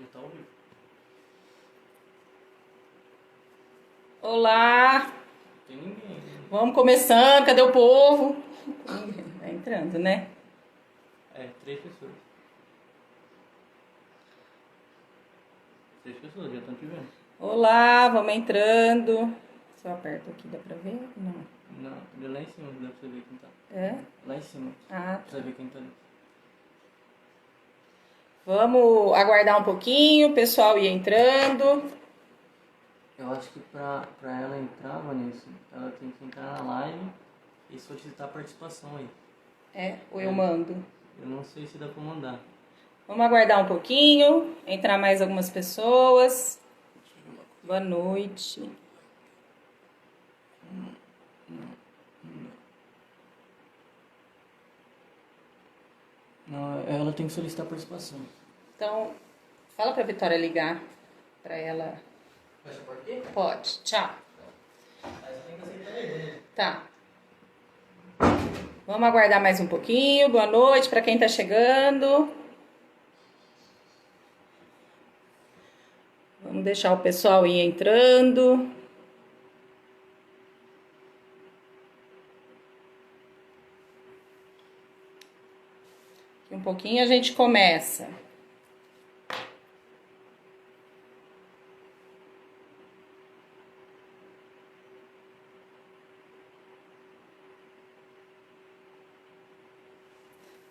Já tá ao vivo. Olá! Tem ninguém. Vamos começando, cadê o povo? Vai entrando, né? É, 3 pessoas. 3 pessoas, já estão te vendo. Olá, vamos entrando. Se eu aperto aqui, dá pra ver? Não. Não, de lá em cima dá pra você ver quem tá. É? Lá em cima. Ah, Pra você ver quem tá ali. vamos aguardar um pouquinho, o pessoal ir entrando. Eu acho que pra ela entrar, Vanessa, ela tem que entrar na live e solicitar a participação aí. É, ou eu mando. Eu não sei se dá pra mandar. Vamos aguardar um pouquinho, entrar mais algumas pessoas. Boa noite. Não, ela tem que solicitar a participação. Então, fala pra Vitória ligar pra ela. Fecha a porta aqui? Pode, tchau. Aí você tem que aceitar ele, né? Tá. Vamos aguardar mais um pouquinho. Boa noite para quem tá chegando. Vamos deixar o pessoal ir entrando. Daqui um pouquinho a gente começa.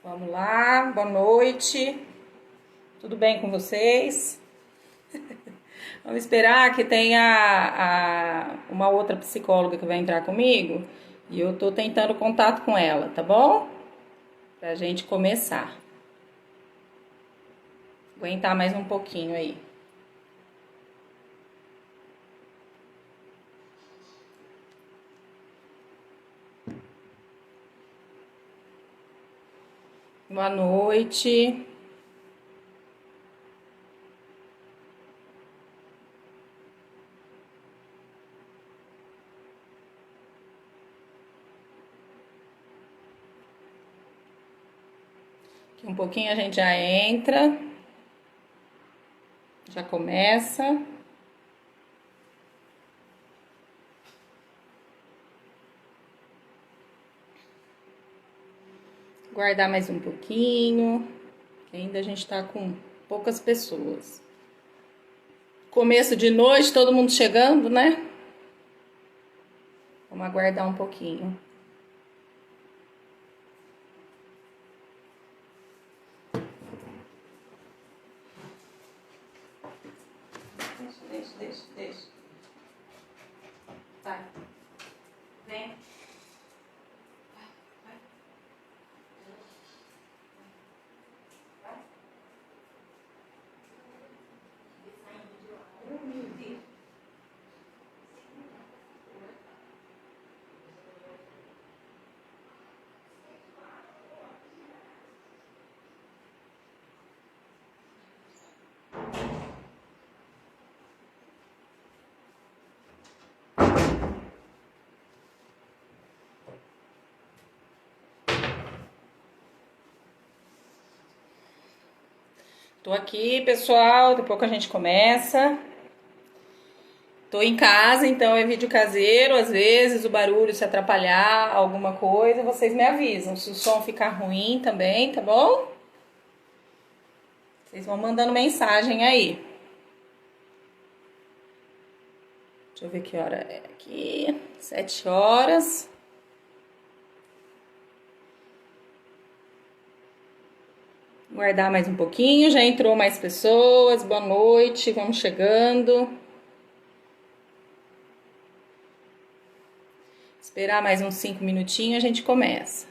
Vamos lá, boa noite. Tudo bem com vocês? Vamos esperar que tenha uma outra psicóloga que vai entrar comigo. E eu tô tentando contato com ela, tá bom? Pra gente começar. Aguentar mais um pouquinho aí. Boa noite. Aqui um pouquinho a gente já entra. Já começa. Guardar mais um pouquinho. Que ainda a gente tá com poucas pessoas. Começo de noite, todo mundo chegando, né? Vamos aguardar um pouquinho. Deixa. Vai. Vem. Tô aqui, pessoal. Daqui a pouco a gente começa. Tô em casa, então é vídeo caseiro. Às vezes o barulho se atrapalhar, alguma coisa, vocês me avisam. Se o som ficar ruim também, tá bom? Vocês vão mandando mensagem aí. Deixa eu ver que hora é aqui. 7 horas. Guardar mais um pouquinho. Já entrou mais pessoas. Boa noite. Vamos chegando. Esperar mais uns 5 minutinhos, a gente começa.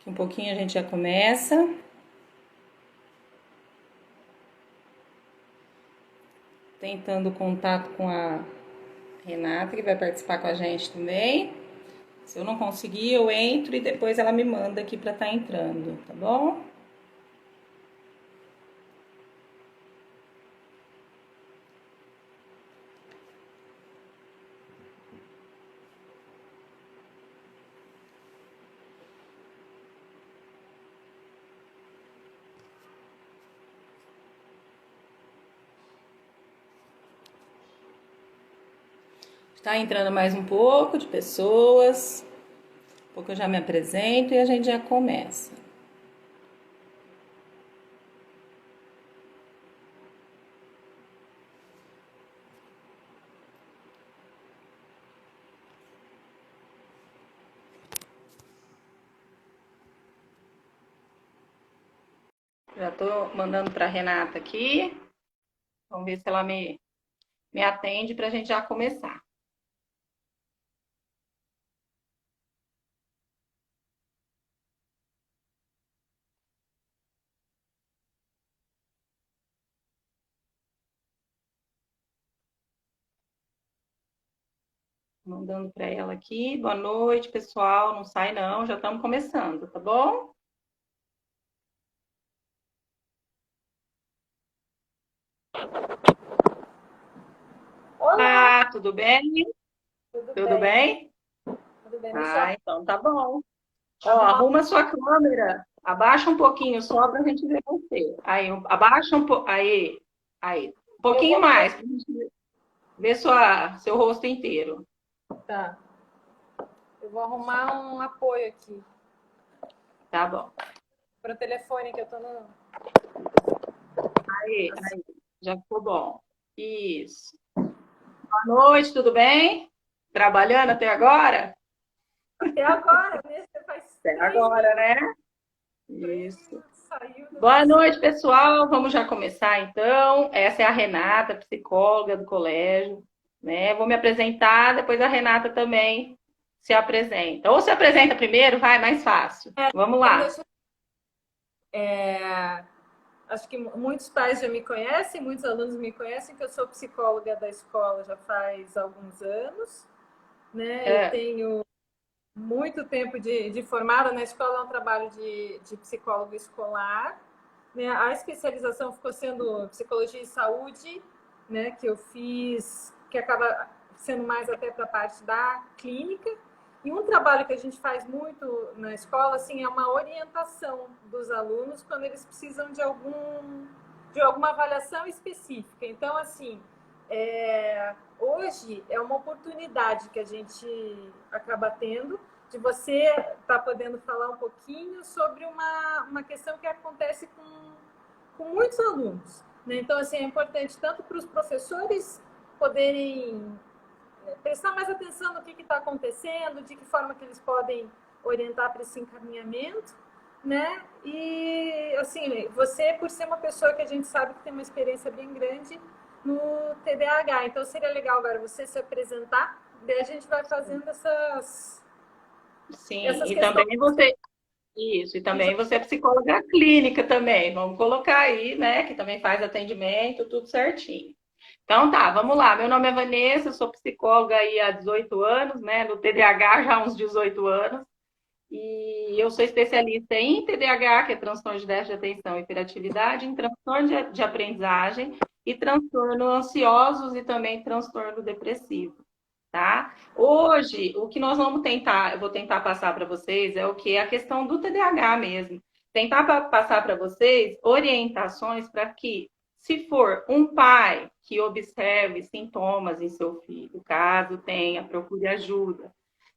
Um pouquinho a gente já começa. Tentando contato com a Renata, que vai participar com a gente também. Se eu não conseguir, eu entro e depois ela me manda aqui para estar entrando, tá bom? Está entrando mais um pouco de pessoas. Um pouco eu já me apresento e a gente já começa. Já estou mandando para a Renata aqui. Vamos ver se ela me atende para a gente já começar. Mandando para ela aqui. Boa noite, pessoal. Não sai não, já estamos começando, tá bom? Olá, tudo bem? Tudo bem? Tudo bem, Então tá bom. Ó, arruma sua câmera. Abaixa um pouquinho só para a gente ver você. Aí, abaixa um pouco. Aí. Um pouquinho mais, para a gente ver seu rosto inteiro. Tá. Eu vou arrumar um apoio aqui. Tá bom. Para o telefone que eu tô no. Aí. Já ficou bom. Isso. Boa noite, tudo bem? Trabalhando até agora? Até agora, né? Você faz Até agora, né? Isso. Saiu do... Boa noite, pessoal. Vamos já começar, então. Essa é a Renata, psicóloga do colégio, né? Vou me apresentar, depois a Renata também se apresenta. Ou se apresenta primeiro, vai, mais fácil. Vamos lá. Acho que muitos pais já me conhecem, muitos alunos me conhecem, que eu sou psicóloga da escola já faz alguns anos, né? Eu tenho muito tempo de formada na escola, é um trabalho de psicólogo escolar, né? A especialização ficou sendo psicologia e saúde, né? Que eu fiz, que acaba sendo mais até para a parte da clínica. E um trabalho que a gente faz muito na escola, assim, é uma orientação dos alunos quando eles precisam de alguma avaliação específica. Então, assim, hoje é uma oportunidade que a gente acaba tendo de você estar podendo falar um pouquinho sobre uma questão que acontece com muitos alunos, né? Então, assim, é importante tanto para os professores poderem prestar mais atenção no que está acontecendo, de que forma que eles podem orientar para esse encaminhamento, né? E, assim, você, por ser uma pessoa que a gente sabe que tem uma experiência bem grande no TDAH, então seria legal agora você se apresentar, daí a gente vai fazendo essas... Sim, e também você... Isso, e também você é psicóloga clínica também, vamos colocar aí, né, que também faz atendimento, tudo certinho. Então tá, vamos lá, meu nome é Vanessa, sou psicóloga aí há 18 anos, né, no TDAH já há uns 18 anos, e eu sou especialista em TDAH, que é transtorno de déficit de atenção e hiperatividade, em transtorno de aprendizagem e transtorno ansiosos e também transtorno depressivo. Tá? Hoje, o que nós vamos tentar, eu vou tentar passar para vocês é o que? A questão do TDAH mesmo. Tentar passar para vocês orientações para que, se for um pai que observe sintomas em seu filho, caso tenha, procure ajuda.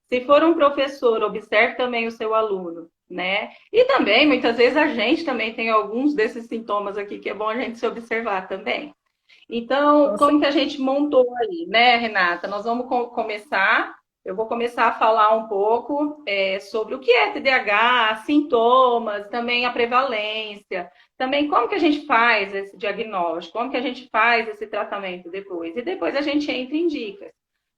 Se for um professor, observe também o seu aluno, né? E também, muitas vezes, a gente também tem alguns desses sintomas aqui que é bom a gente se observar também. Então, como que a gente montou aí, né, Renata? Nós vamos começar, eu vou começar a falar um pouco sobre o que é TDAH, sintomas, também a prevalência, também como que a gente faz esse diagnóstico, como que a gente faz esse tratamento depois. E depois a gente entra em dicas.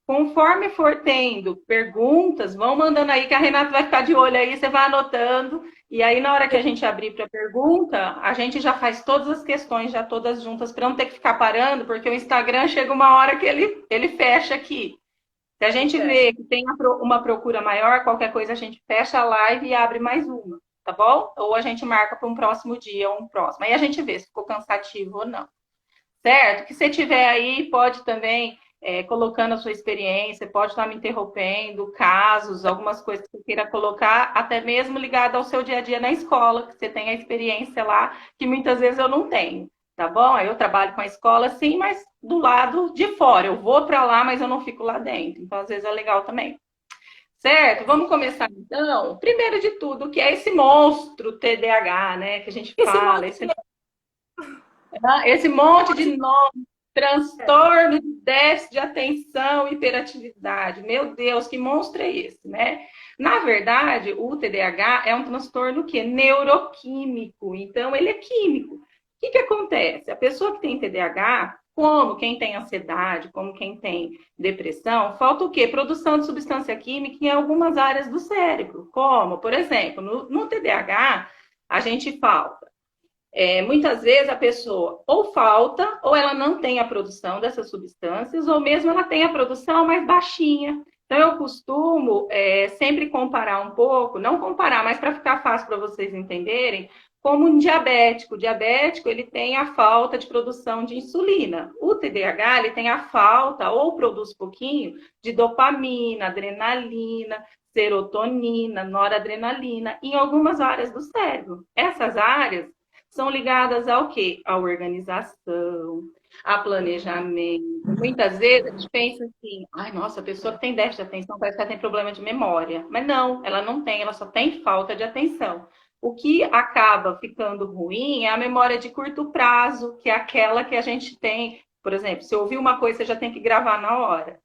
Conforme for tendo perguntas, vão mandando aí, que a Renata vai ficar de olho aí, você vai anotando. E aí, na hora que a gente abrir para pergunta, a gente já faz todas as questões, já todas juntas, para não ter que ficar parando, porque o Instagram chega uma hora que ele fecha aqui. Se a gente vê que tem uma procura maior, qualquer coisa a gente fecha a live e abre mais uma, tá bom? Ou a gente marca para um próximo dia ou um próximo. Aí a gente vê se ficou cansativo ou não. Certo? Que você tiver aí, pode também colocando a sua experiência, pode estar me interrompendo, casos, algumas coisas que você queira colocar, até mesmo ligado ao seu dia a dia na escola, que você tem a experiência lá, que muitas vezes eu não tenho, tá bom? Aí eu trabalho com a escola, sim, mas do lado de fora. Eu vou para lá, mas eu não fico lá dentro. Então, às vezes é legal também. Certo? Vamos começar então. Primeiro de tudo, o que é esse monstro TDAH, né? Que a gente fala, esse monte de nome, transtorno de déficit de atenção e hiperatividade. Meu Deus, que monstro é esse, né? Na verdade, o TDAH é um transtorno que é neuroquímico, então ele é químico. O que acontece? A pessoa que tem TDAH, como quem tem ansiedade, como quem tem depressão, falta o quê? Produção de substância química em algumas áreas do cérebro. Como, por exemplo, no TDAH, a gente falta muitas vezes a pessoa ou falta, ou ela não tem a produção dessas substâncias, ou mesmo ela tem a produção mais baixinha. Então, eu costumo sempre comparar um pouco, não comparar, mas para ficar fácil para vocês entenderem, como um diabético. O diabético, ele tem a falta de produção de insulina. O TDAH, ele tem a falta, ou produz pouquinho, de dopamina, adrenalina, serotonina, noradrenalina, em algumas áreas do cérebro. Essas áreas são ligadas ao quê? À organização, a planejamento. Muitas vezes a gente pensa assim, ai, nossa, a pessoa que tem déficit de atenção parece que ela tem problema de memória. Mas não, ela não tem, ela só tem falta de atenção. O que acaba ficando ruim é a memória de curto prazo, que é aquela que a gente tem, por exemplo, se ouvir uma coisa, você já tem que gravar na hora.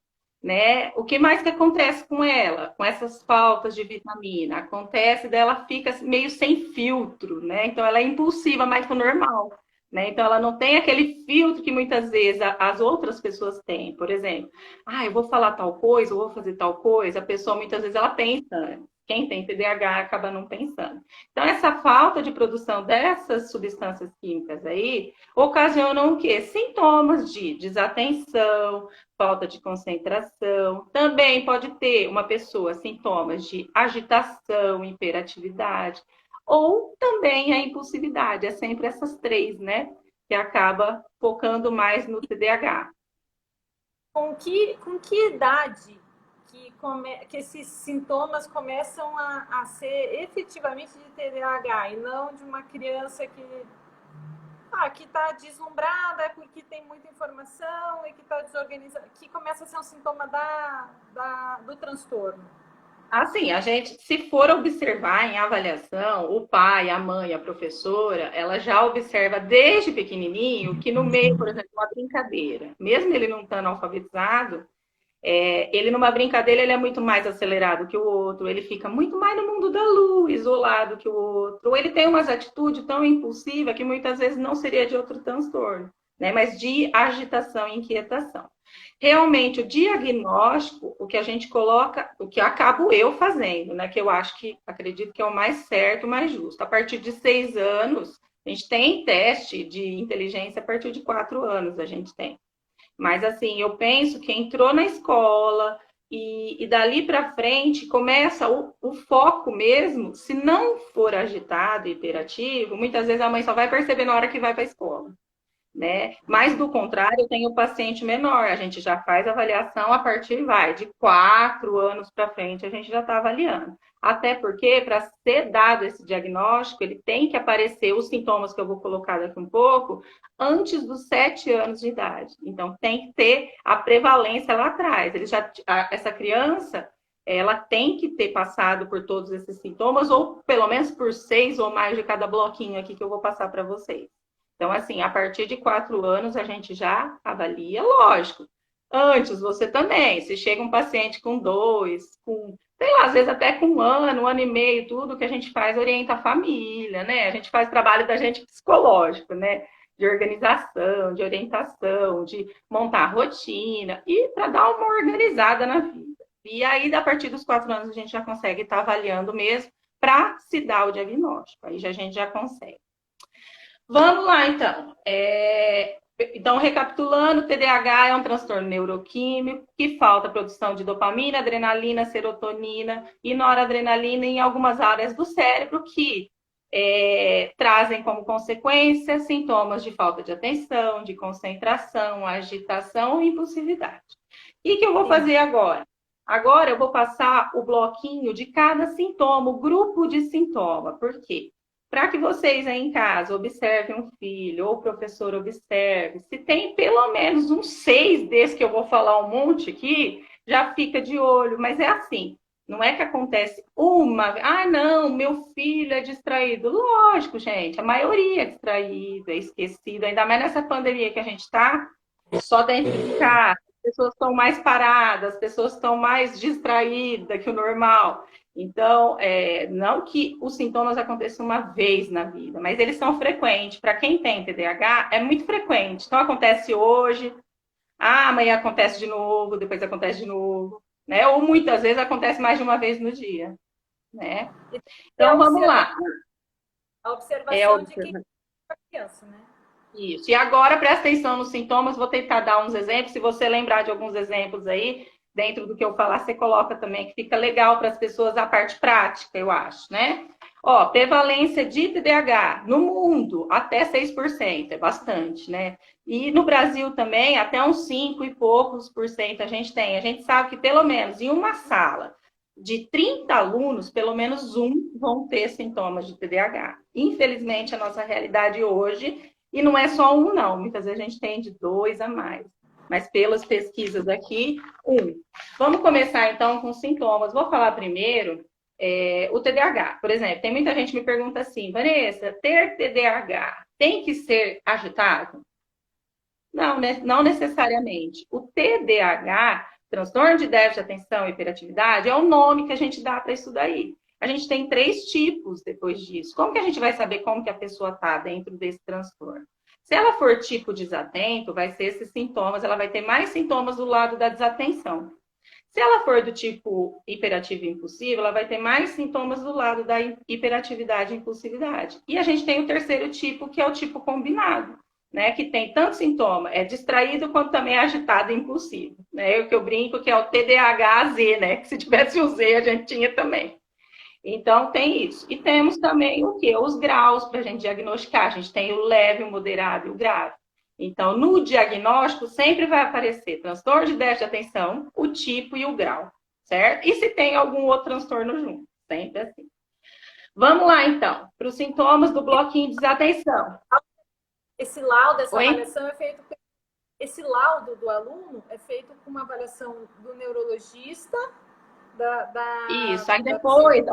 Né? O que mais que acontece com ela, com essas faltas de vitamina? Acontece dela fica meio sem filtro, né? Então ela é impulsiva mais que o normal, né? Então ela não tem aquele filtro que muitas vezes as outras pessoas têm. Por exemplo, eu vou falar tal coisa, eu vou fazer tal coisa. A pessoa muitas vezes ela pensa, né? Quem tem TDAH acaba não pensando. Então essa falta de produção dessas substâncias químicas aí ocasionam o quê? Sintomas de desatenção, falta de concentração. Também pode ter uma pessoa sintomas de agitação, hiperatividade, ou também a impulsividade. É sempre essas três, né? Que acaba focando mais no TDAH. Com que idade que esses sintomas começam a ser efetivamente de TDAH e não de uma criança que está deslumbrada porque tem muita informação e que está desorganizada, que começa a ser um sintoma do transtorno? Assim, a gente, se for observar em avaliação, o pai, a mãe, a professora, ela já observa desde pequenininho que no meio, por exemplo, uma brincadeira, mesmo ele não estando alfabetizado, ele numa brincadeira ele é muito mais acelerado que o outro, ele fica muito mais no mundo da lua, isolado que o outro, ou ele tem umas atitudes tão impulsivas que muitas vezes não seria de outro transtorno, né? Mas de agitação e inquietação. Realmente, o diagnóstico, o que a gente coloca, o que acabo eu fazendo, né? Que eu acredito que é o mais certo, o mais justo. A partir de 6 anos, a gente tem teste de inteligência a partir de 4 anos, a gente tem. Mas, assim, eu penso que entrou na escola e dali para frente começa o foco mesmo. Se não for agitado e hiperativo, muitas vezes a mãe só vai perceber na hora que vai para a escola. Né? Mas, do contrário, eu tenho o paciente menor. A gente já faz avaliação a partir, de 4 anos para frente, a gente já está avaliando. Até porque, para ser dado esse diagnóstico, ele tem que aparecer os sintomas que eu vou colocar daqui um pouco, antes dos 7 anos de idade. Então, tem que ter a prevalência lá atrás. Essa criança, ela tem que ter passado por todos esses sintomas, ou pelo menos por 6 ou mais de cada bloquinho aqui que eu vou passar para vocês. Então, assim, a partir de 4 anos, a gente já avalia, lógico. Antes, você também. Se chega um paciente com 2, sei lá, às vezes até com 1 ano e meio, tudo que a gente faz orienta a família, né? A gente faz trabalho da gente psicológico, né? De organização, de orientação, de montar rotina e para dar uma organizada na vida. E aí, a partir dos 4 anos, a gente já consegue estar avaliando mesmo para se dar o diagnóstico. Aí a gente já consegue. Vamos lá, então. Então, recapitulando, o TDAH é um transtorno neuroquímico que falta a produção de dopamina, adrenalina, serotonina e noradrenalina em algumas áreas do cérebro que trazem como consequência sintomas de falta de atenção, de concentração, agitação e impulsividade. E o que eu vou fazer agora? Agora eu vou passar o bloquinho de cada sintoma, o grupo de sintoma. Por quê? Para que vocês aí em casa observem um filho, ou o professor observe, se tem pelo menos uns 6 desses que eu vou falar um monte aqui, já fica de olho. Mas é assim, não é que acontece uma vez, não, meu filho é distraído. Lógico, gente, a maioria é distraída, é esquecido, ainda mais nessa pandemia que a gente está, só dentro de casa, as pessoas estão mais paradas, as pessoas estão mais distraídas que o normal. Então, não que os sintomas aconteçam uma vez na vida, mas eles são frequentes. Para quem tem TDAH, é muito frequente. Então, acontece hoje, amanhã acontece de novo, depois acontece de novo, né? Ou muitas vezes acontece mais de uma vez no dia, né? Então, vamos lá. A observação de quem é a criança, né? Isso. E agora, presta atenção nos sintomas, vou tentar dar uns exemplos. Se você lembrar de alguns exemplos aí, dentro do que eu falar, você coloca também, que fica legal para as pessoas a parte prática, eu acho, né? Ó, prevalência de TDAH no mundo, até 6%, é bastante, né? E no Brasil também, até uns 5 e poucos por cento a gente tem. A gente sabe que pelo menos em uma sala de 30 alunos, pelo menos um vão ter sintomas de TDAH. Infelizmente, a nossa realidade hoje, e não é só um, não. Muitas vezes a gente tem de 2 a mais. Mas pelas pesquisas aqui, 1. Vamos começar, então, com sintomas. Vou falar primeiro o TDAH. Por exemplo, tem muita gente que me pergunta assim, Vanessa, ter TDAH tem que ser agitado? Não, não necessariamente. O TDAH, transtorno de déficit de atenção e hiperatividade, é o nome que a gente dá para isso daí. A gente tem 3 tipos depois disso. Como que a gente vai saber como que a pessoa está dentro desse transtorno? Se ela for tipo desatento, vai ser esses sintomas, ela vai ter mais sintomas do lado da desatenção. Se ela for do tipo hiperativo e impulsivo, ela vai ter mais sintomas do lado da hiperatividade e impulsividade. E a gente tem o terceiro tipo, que é o tipo combinado, né? Que tem tanto sintoma, é distraído, quanto também é agitado e impulsivo. Né? O que eu brinco que é o TDAH-Z, né? Que se tivesse o Z, a gente tinha também. Então, tem isso. E temos também o quê? Os graus para a gente diagnosticar. A gente tem o leve, o moderado e o grave. Então, no diagnóstico, sempre vai aparecer transtorno de déficit de atenção, o tipo e o grau, certo? E se tem algum outro transtorno junto, sempre assim. Vamos lá, então, para os sintomas do bloquinho de desatenção. Esse laudo, essa avaliação é feito... Esse laudo do aluno é feito com uma avaliação do neurologista, Isso, aí depois,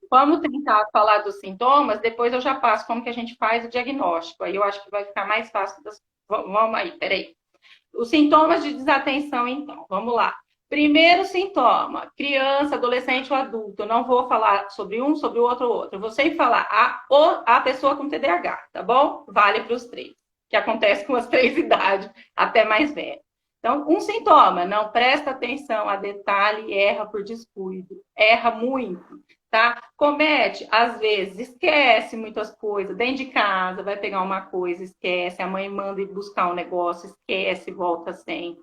vamos tentar falar dos sintomas, depois eu já passo como que a gente faz o diagnóstico, aí eu acho que vai ficar mais fácil. Vamos aí, peraí. Os sintomas de desatenção, então, vamos lá. Primeiro sintoma, criança, adolescente ou adulto, eu não vou falar sobre um, sobre o outro, eu vou sempre falar a pessoa com TDAH, tá bom? Vale para os 3, que acontece com as 3 idades, até mais velho. Então, um sintoma, não presta atenção a detalhe e erra por descuido. Erra muito, tá? Comete, às vezes, esquece muitas coisas. Dentro de casa, vai pegar uma coisa, esquece. A mãe manda ir buscar um negócio, esquece, volta sem.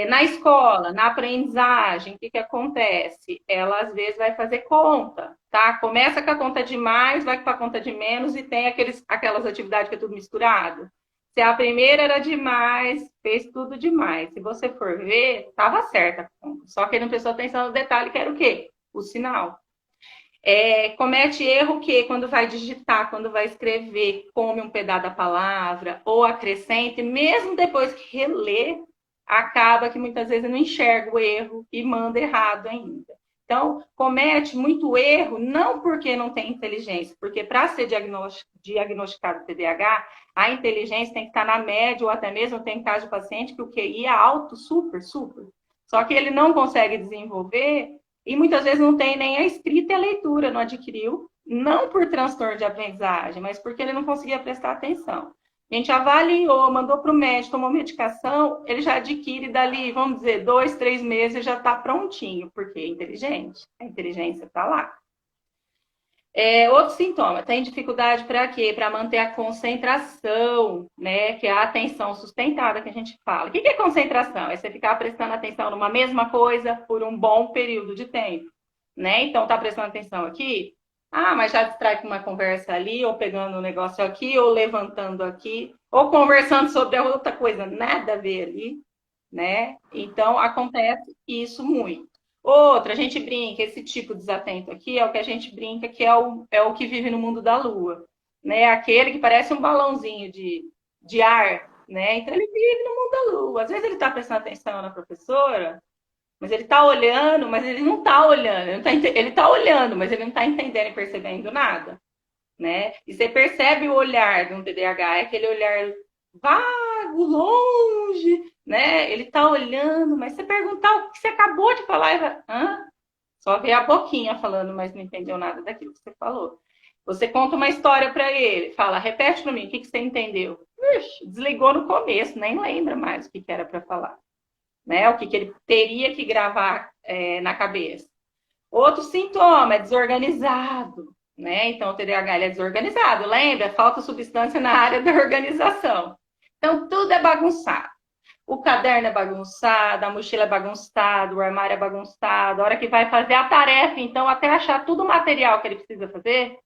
Na escola, na aprendizagem, o que acontece? Ela, às vezes, vai fazer conta, tá? Começa com a conta de mais, vai com a conta de menos e tem aquelas atividades que é tudo misturado. Se a primeira era demais, fez tudo demais. Se você for ver, estava certa. Só que ele não prestou atenção no detalhe, que era o quê? O sinal. Comete erro o quê? Quando vai digitar, quando vai escrever, come um pedaço da palavra, ou acrescente, mesmo depois que relê, acaba que muitas vezes não enxerga o erro e manda errado ainda. Então, comete muito erro, não porque não tem inteligência, porque para ser diagnosticado TDAH, a inteligência tem que estar na média, ou até mesmo tem caso de paciente que o QI é alto, super, super. Só que ele não consegue desenvolver e muitas vezes não tem nem a escrita e a leitura, não adquiriu, não por transtorno de aprendizagem, mas porque ele não conseguia prestar atenção. A gente avaliou, mandou para o médico, tomou medicação, ele já adquire dali, vamos dizer, 2, 3 meses já está prontinho, porque é inteligente, a inteligência está lá. Outro sintoma, tem dificuldade para quê? Para manter a concentração, né? Que é a atenção sustentada que a gente fala. O que é concentração? É você ficar prestando atenção numa mesma coisa por um bom período de tempo, né? Então, tá prestando atenção aqui? Ah, mas já distrai com uma conversa ali, ou pegando um negócio aqui, ou levantando aqui, ou conversando sobre a outra coisa, nada a ver ali, né? Então, acontece isso muito. Outra, a gente brinca, esse tipo desatento aqui é o que a gente brinca que é o que vive no mundo da lua, né? Aquele que parece um balãozinho de ar, né? Então ele vive no mundo da lua. Às vezes ele está prestando atenção na professora, mas ele está olhando, mas ele não está olhando. Ele está olhando, mas ele não está entendendo e percebendo nada, né? E você percebe o olhar de um TDAH, é aquele olhar vago, longe, né? Ele tá olhando, mas você perguntar o que você acabou de falar, ele vai, hã? Só vê a boquinha falando, mas não entendeu nada daquilo que você falou. Você conta uma história para ele, fala, repete para mim, o que você entendeu? Ixi, desligou no começo, nem lembra mais o que era para falar, né? O que ele teria que gravar na cabeça. Outro sintoma é desorganizado, né? Então, o TDAH é desorganizado, lembra? Falta substância na área da organização. Então, tudo é bagunçado. O caderno é bagunçado, a mochila é bagunçada, o armário é bagunçado. A hora que vai fazer a tarefa, então, até achar tudo o material que ele precisa fazer,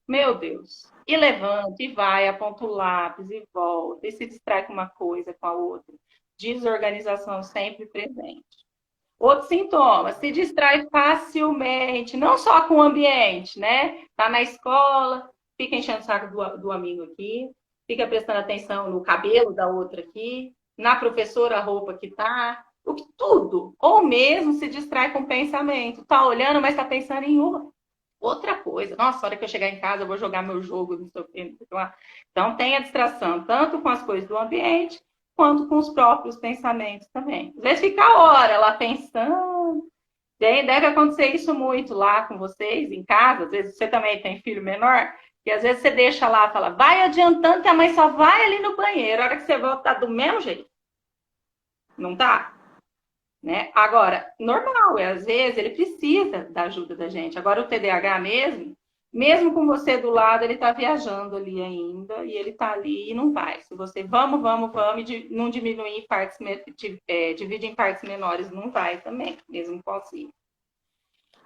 meu Deus. E levanta, e vai, aponta o lápis, e volta, e se distrai com uma coisa, com a outra. Desorganização sempre presente. Outro sintoma, se distrai facilmente, não só com o ambiente, né? Tá na escola, fica enchendo o saco do amigo aqui, fica prestando atenção no cabelo da outra aqui, na professora, a roupa que tá, tudo. Ou mesmo se distrai com o pensamento. Tá olhando, mas tá pensando em outra coisa. Nossa, a hora que eu chegar em casa, eu vou jogar meu jogo, não sei o quê, não sei o que. Então, tem a distração tanto com as coisas do ambiente, quanto com os próprios pensamentos também. Às vezes fica a hora lá pensando. Deve acontecer isso muito lá com vocês, em casa. Às vezes você também tem filho menor, e às vezes você deixa lá, fala, vai adiantando que a mãe só vai ali no banheiro. A hora que você volta, tá do mesmo jeito. Não tá? Né? Agora, normal, às vezes ele precisa da ajuda da gente. Agora, o TDAH mesmo com você do lado, ele está viajando ali ainda, e ele está ali e não vai. Se você vamos, e não diminuir em partes, divide em partes menores, não vai também, mesmo possível.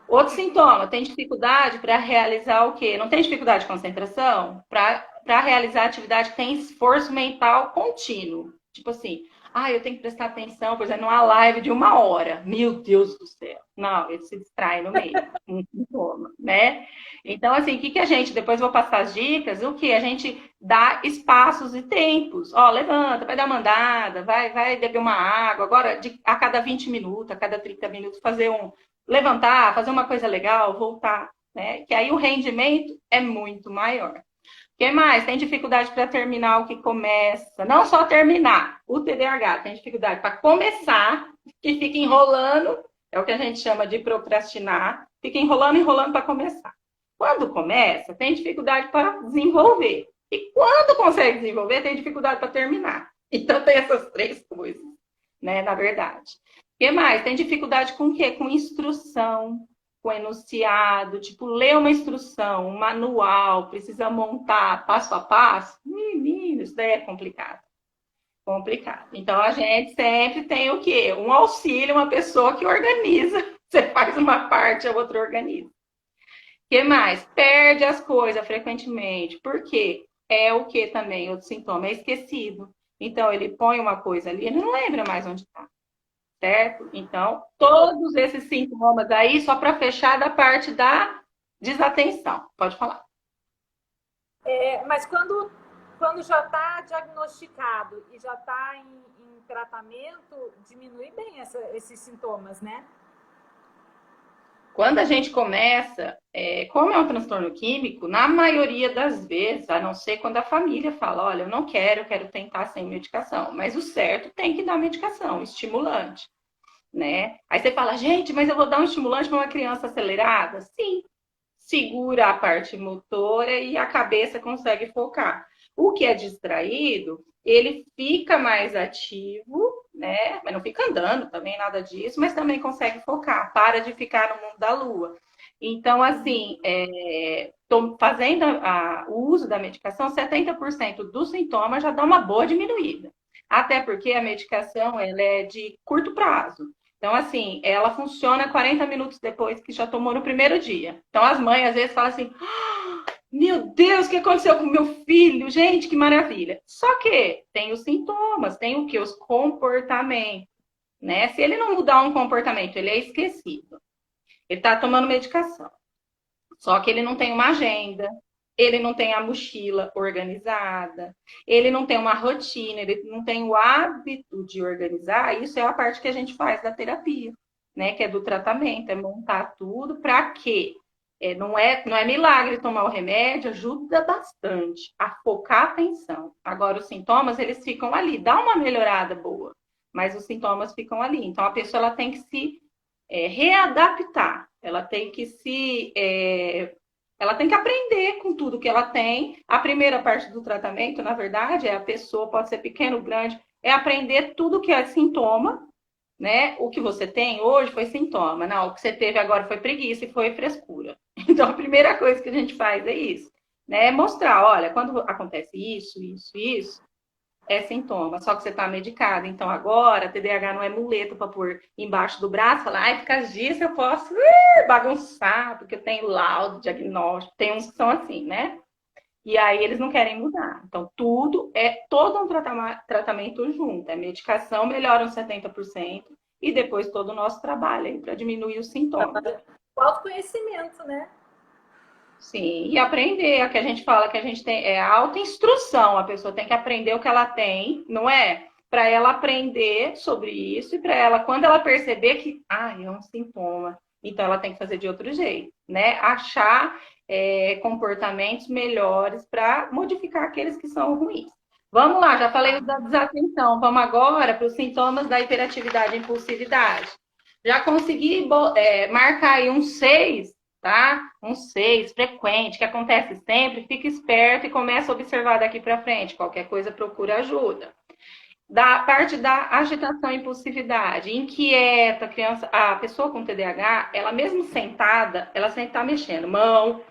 Outro sintoma, tem dificuldade para realizar o quê? Não tem dificuldade de concentração? Para realizar atividade que tem esforço mental contínuo. Tipo assim, eu tenho que prestar atenção, por exemplo, numa live de 1 hora. Meu Deus do céu. Não, ele se distrai no meio. Um sintoma, né? Então, assim, o que a gente, depois vou passar as dicas, o que? A gente dá espaços e tempos. Levanta, vai dar uma andada, vai beber uma água. Agora, a cada 20 minutos, a cada 30 minutos, levantar, fazer uma coisa legal, voltar, né? Que aí o rendimento é muito maior. O que mais? Tem dificuldade para terminar o que começa. Não só terminar. O TDAH tem dificuldade para começar, que fica enrolando, é o que a gente chama de procrastinar, fica enrolando para começar. Quando começa, tem dificuldade para desenvolver. E quando consegue desenvolver, tem dificuldade para terminar. Então tem essas 3 coisas, né, na verdade. O que mais? Tem dificuldade com o quê? Com instrução, com enunciado, tipo, ler uma instrução, um manual, precisa montar passo a passo. Menino, isso daí é complicado. Complicado. Então, a gente sempre tem o quê? Um auxílio, uma pessoa que organiza. Você faz uma parte, a outra organiza. O que mais? Perde as coisas frequentemente. Por quê? É o que também? Outro sintoma é esquecido. Então, ele põe uma coisa ali, ele não lembra mais onde está. Certo? Então, todos esses sintomas aí, só para fechar da parte da desatenção. Pode falar. Mas quando já está diagnosticado e já está em tratamento, diminui bem esses sintomas, né? Quando a gente começa, como é um transtorno químico, na maioria das vezes, a não ser quando a família fala, olha, eu não quero tentar sem medicação. Mas o certo tem que dar medicação, estimulante. Né? Aí você fala, gente, mas eu vou dar um estimulante para uma criança acelerada? Sim, segura a parte motora e a cabeça consegue focar. O que é distraído, ele fica mais ativo, né? Mas não fica andando também, nada disso, mas também consegue focar, para de ficar no mundo da lua. Então, assim, fazendo o uso da medicação, 70% dos sintomas já dá uma boa diminuída. Até porque a medicação ela é de curto prazo. Então, assim, ela funciona 40 minutos depois que já tomou no primeiro dia. Então, as mães às vezes falam assim: meu Deus, o que aconteceu com o meu filho? Gente, que maravilha. Só que tem os sintomas, tem o que? Os comportamentos, né? Se ele não mudar um comportamento, ele é esquecido. Ele está tomando medicação. Só que ele não tem uma agenda, ele não tem a mochila organizada, ele não tem uma rotina, ele não tem o hábito de organizar. Isso é a parte que a gente faz da terapia, né? Que é do tratamento, é montar tudo para quê? Não é milagre tomar o remédio, ajuda bastante a focar a atenção. Agora, os sintomas, eles ficam ali, dá uma melhorada boa, mas os sintomas ficam ali. Então, a pessoa ela tem que se readaptar, ela tem que ela tem que aprender com tudo que ela tem. A primeira parte do tratamento, na verdade, a pessoa pode ser pequeno, grande, é aprender tudo que é sintoma, né? O que você tem hoje foi sintoma, não, o que você teve agora foi preguiça e foi frescura. Então, a primeira coisa que a gente faz é isso, né? Mostrar, olha, quando acontece isso, é sintoma, só que você está medicado. Então, agora, TDAH não é muleta para pôr embaixo do braço, falar, ai, por causa disso eu posso bagunçar, porque eu tenho laudo, diagnóstico. Tem uns que são assim, né? E aí eles não querem mudar. Então, todo um tratamento junto. A medicação melhora uns 70% e depois todo o nosso trabalho para diminuir os sintomas. O autoconhecimento, né? Sim, e aprender, é o que a gente fala que a gente tem, é a autoinstrução, a pessoa tem que aprender o que ela tem, não é? Para ela aprender sobre isso e para ela, quando ela perceber que, é um sintoma, então ela tem que fazer de outro jeito, né? Achar comportamentos melhores para modificar aqueles que são ruins. Vamos lá, já falei da desatenção, vamos agora para os sintomas da hiperatividade e impulsividade. Já consegui marcar aí uns 6, tá? Um 6 frequente, que acontece sempre, fica esperto e começa a observar daqui para frente. Qualquer coisa, procura ajuda. Da parte da agitação e impulsividade, inquieta, a pessoa com TDAH, ela mesmo sentada, ela sempre está mexendo, mão,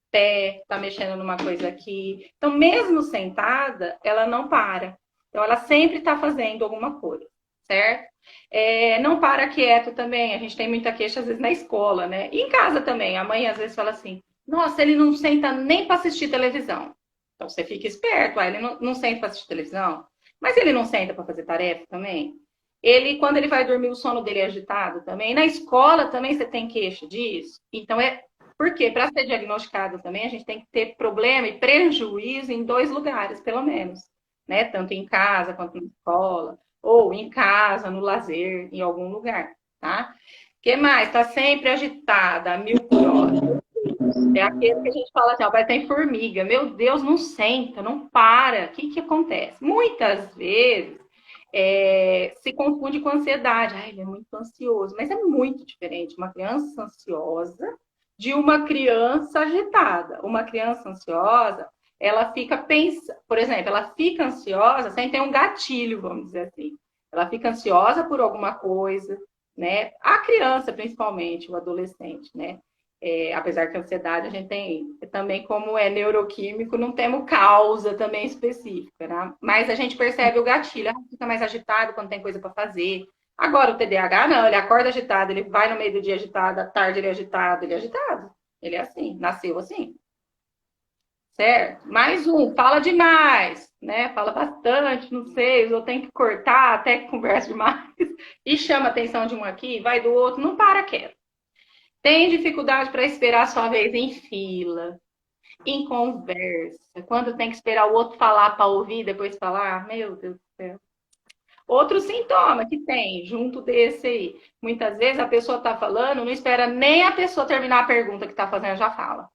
pé, está mexendo numa coisa aqui. Então, mesmo sentada, ela não para. Então, ela sempre está fazendo alguma coisa, certo? Não para quieto também. A gente tem muita queixa, às vezes, na escola, né? E em casa também. A mãe, às vezes, fala assim, nossa, ele não senta nem para assistir televisão. Então, você fica esperto. Ele não senta para assistir televisão. Mas ele não senta para fazer tarefa também? Quando ele vai dormir, o sono dele é agitado também. Na escola também você tem queixa disso. Então, porque para ser diagnosticado também, a gente tem que ter problema e prejuízo em 2 lugares, pelo menos. Né? Tanto em casa quanto na escola. Ou em casa, no lazer, em algum lugar, tá? O que mais? Está sempre agitada, a 1000 por hora. É aquele que a gente fala assim, vai ter formiga. Meu Deus, não senta, não para. O que acontece? Muitas vezes se confunde com ansiedade. Ele é muito ansioso. Mas é muito diferente uma criança ansiosa de uma criança agitada. Uma criança ansiosa, ela fica pensando, por exemplo, ela fica ansiosa sem ter um gatilho, vamos dizer assim. Ela fica ansiosa por alguma coisa, né? A criança, principalmente, o adolescente, né? Apesar que a ansiedade a gente tem também, como é neuroquímico, não temos causa também específica, né? Mas a gente percebe o gatilho, fica mais agitado quando tem coisa para fazer. Agora o TDAH não, ele acorda agitado, ele vai no meio do dia agitado, à tarde ele é agitado, ele é assim, nasceu assim. Certo? Mais um, fala demais, né? Fala bastante, não sei, eu tenho que cortar até que conversa demais e chama a atenção de um aqui, vai do outro, não para quieto. Tem dificuldade para esperar a sua vez em fila, em conversa, quando tem que esperar o outro falar para ouvir, depois falar, meu Deus do céu. Outro sintoma que tem, junto desse aí, muitas vezes a pessoa está falando, não espera nem a pessoa terminar a pergunta que está fazendo, já fala.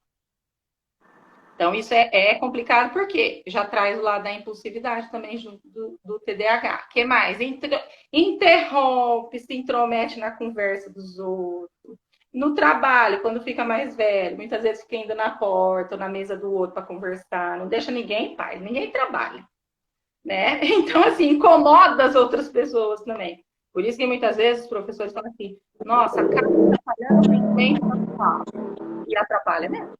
Então, isso é complicado porque já traz o lado da impulsividade também junto do TDAH. O que mais? Interrompe, se intromete na conversa dos outros. No trabalho, quando fica mais velho, muitas vezes fica indo na porta ou na mesa do outro para conversar, não deixa ninguém em paz, ninguém trabalha, né? Então, assim, incomoda as outras pessoas também. Por isso que muitas vezes os professores falam assim, nossa, acaba atrapalhando ninguém e atrapalha mesmo.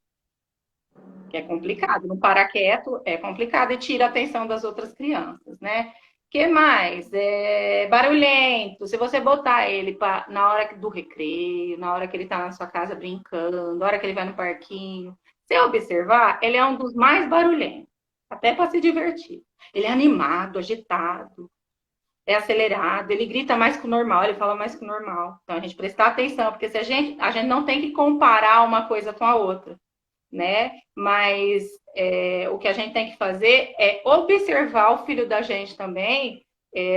Que é complicado, não parar quieto é complicado e tira a atenção das outras crianças, né? Que mais? É barulhento. Se você botar ele na hora do recreio, na hora que ele está na sua casa brincando, na hora que ele vai no parquinho, se observar, ele é um dos mais barulhentos, até para se divertir. Ele é animado, agitado, é acelerado, ele grita mais que o normal, ele fala mais que o normal. Então a gente prestar atenção, porque se a gente não tem que comparar uma coisa com a outra, né? Mas o que a gente tem que fazer é observar o filho da gente também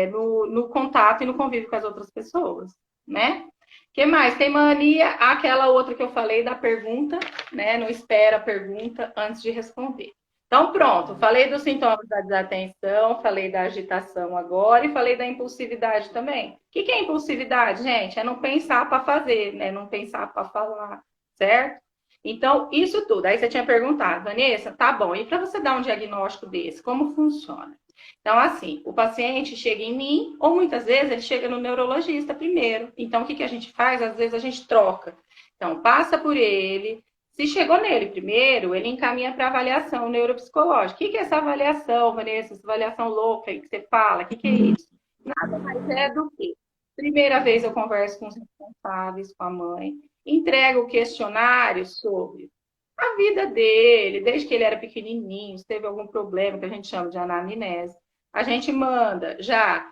no contato e no convívio com as outras pessoas, né? O que mais? Tem mania, aquela outra que eu falei da pergunta, né? Não espera a pergunta antes de responder. Então, pronto, falei dos sintomas da desatenção, falei da agitação agora e falei da impulsividade também. O que é impulsividade, gente? É não pensar para fazer, né? Não pensar para falar, certo? Então, isso tudo. Aí você tinha perguntado, Vanessa, tá bom, e para você dar um diagnóstico desse, como funciona? Então, assim, o paciente chega em mim, ou muitas vezes ele chega no neurologista primeiro. Então, o que a gente faz? Às vezes a gente troca. Então, passa por ele. Se chegou nele primeiro, ele encaminha para avaliação neuropsicológica. O que é essa avaliação, Vanessa? Essa avaliação louca aí que você fala? O que é isso? Nada mais é do que, primeira vez eu converso com os responsáveis, com a mãe, entrega o questionário sobre a vida dele, desde que ele era pequenininho, se teve algum problema que a gente chama de anamnese. A gente manda já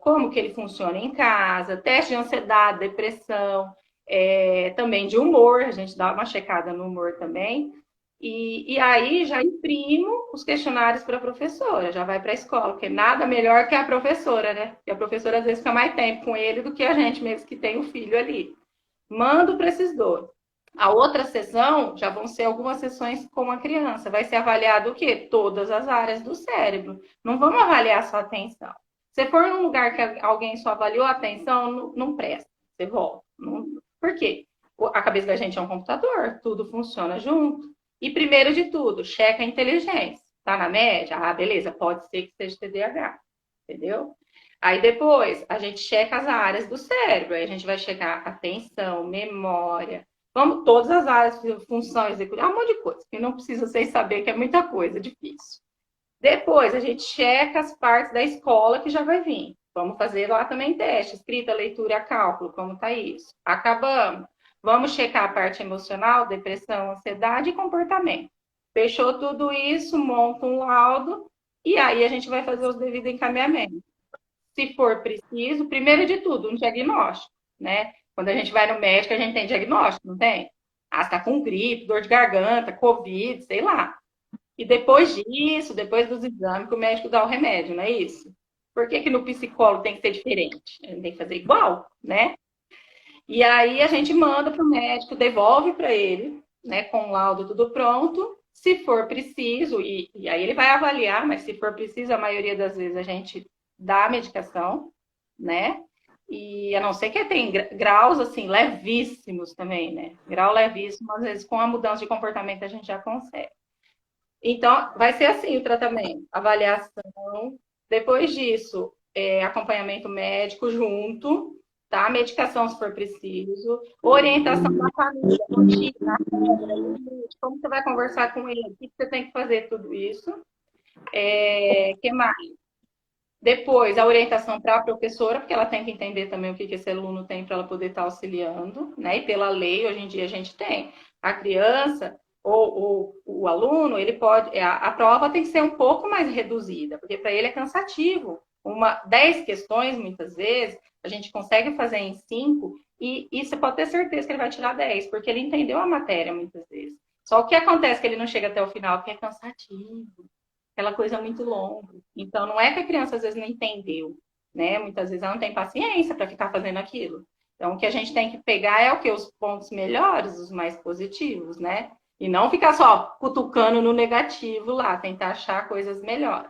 como que ele funciona em casa, teste de ansiedade, depressão, também de humor, a gente dá uma checada no humor também. E aí já imprimo os questionários para a professora, já vai para a escola, porque nada melhor que a professora, né? Porque a professora às vezes fica mais tempo com ele do que a gente mesmo que tem o filho ali. Mando para esses dois. A outra sessão já vão ser algumas sessões com a criança. Vai ser avaliado o quê? Todas as áreas do cérebro. Não vamos avaliar só a atenção. Se for num lugar que alguém só avaliou a atenção, não presta. Você volta. Por quê? A cabeça da gente é um computador, tudo funciona junto. E primeiro de tudo, checa a inteligência. Tá na média? Ah, beleza, pode ser que seja TDAH. Entendeu? Aí depois a gente checa as áreas do cérebro, aí a gente vai checar atenção, memória, vamos todas as áreas, função executiva, um monte de coisa, que não precisa vocês saber que é muita coisa, é difícil. Depois a gente checa as partes da escola que já vai vir. Vamos fazer lá também teste, escrita, leitura e cálculo, como tá isso. Acabamos. Vamos checar a parte emocional, depressão, ansiedade e comportamento. Fechou tudo isso, monta um laudo e aí a gente vai fazer os devidos encaminhamentos. Se for preciso, primeiro de tudo, um diagnóstico, né? Quando a gente vai no médico, a gente tem diagnóstico, não tem? Ah, você tá com gripe, dor de garganta, covid, sei lá. E depois disso, depois dos exames, que o médico dá o remédio, não é isso? Por que no psicólogo tem que ser diferente? Ele tem que fazer igual, né? E aí a gente manda para o médico, devolve para ele, né, com o laudo tudo pronto. Se for preciso, e aí ele vai avaliar, mas se for preciso, a maioria das vezes a gente dá a medicação, né? E a não ser que tem graus, assim, levíssimos também, né? Grau levíssimo, às vezes com a mudança de comportamento a gente já consegue. Então, vai ser assim o tratamento. Avaliação, depois disso, acompanhamento médico junto, tá? Medicação se for preciso, orientação da família, rotina, como você vai conversar com ele, o que você tem que fazer, tudo isso. Que mais? Depois, a orientação para a professora, porque ela tem que entender também o que esse aluno tem para ela poder estar auxiliando, né? E pela lei, hoje em dia, a gente tem. A criança ou o aluno, ele pode. A prova tem que ser um pouco mais reduzida, porque para ele é cansativo. 10 questões, muitas vezes, a gente consegue fazer em 5, e você pode ter certeza que ele vai tirar 10, porque ele entendeu a matéria muitas vezes. Só o que acontece é que ele não chega até o final, porque é cansativo. Aquela coisa muito longa. Então, não é que a criança às vezes não entendeu, né? Muitas vezes ela não tem paciência para ficar fazendo aquilo. Então, o que a gente tem que pegar é o que? Os pontos melhores, os mais positivos, né? E não ficar só cutucando no negativo lá, tentar achar coisas melhores.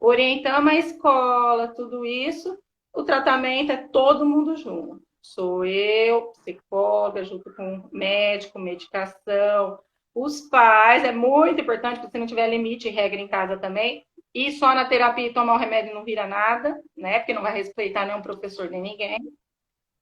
Orientamos a escola, tudo isso, o tratamento é todo mundo junto. Sou eu, psicóloga, junto com médico, medicação, os pais. É muito importante, porque se não tiver limite e regra em casa também. Ir só na terapia e tomar o remédio não vira nada, né? Porque não vai respeitar nenhum professor nem ninguém.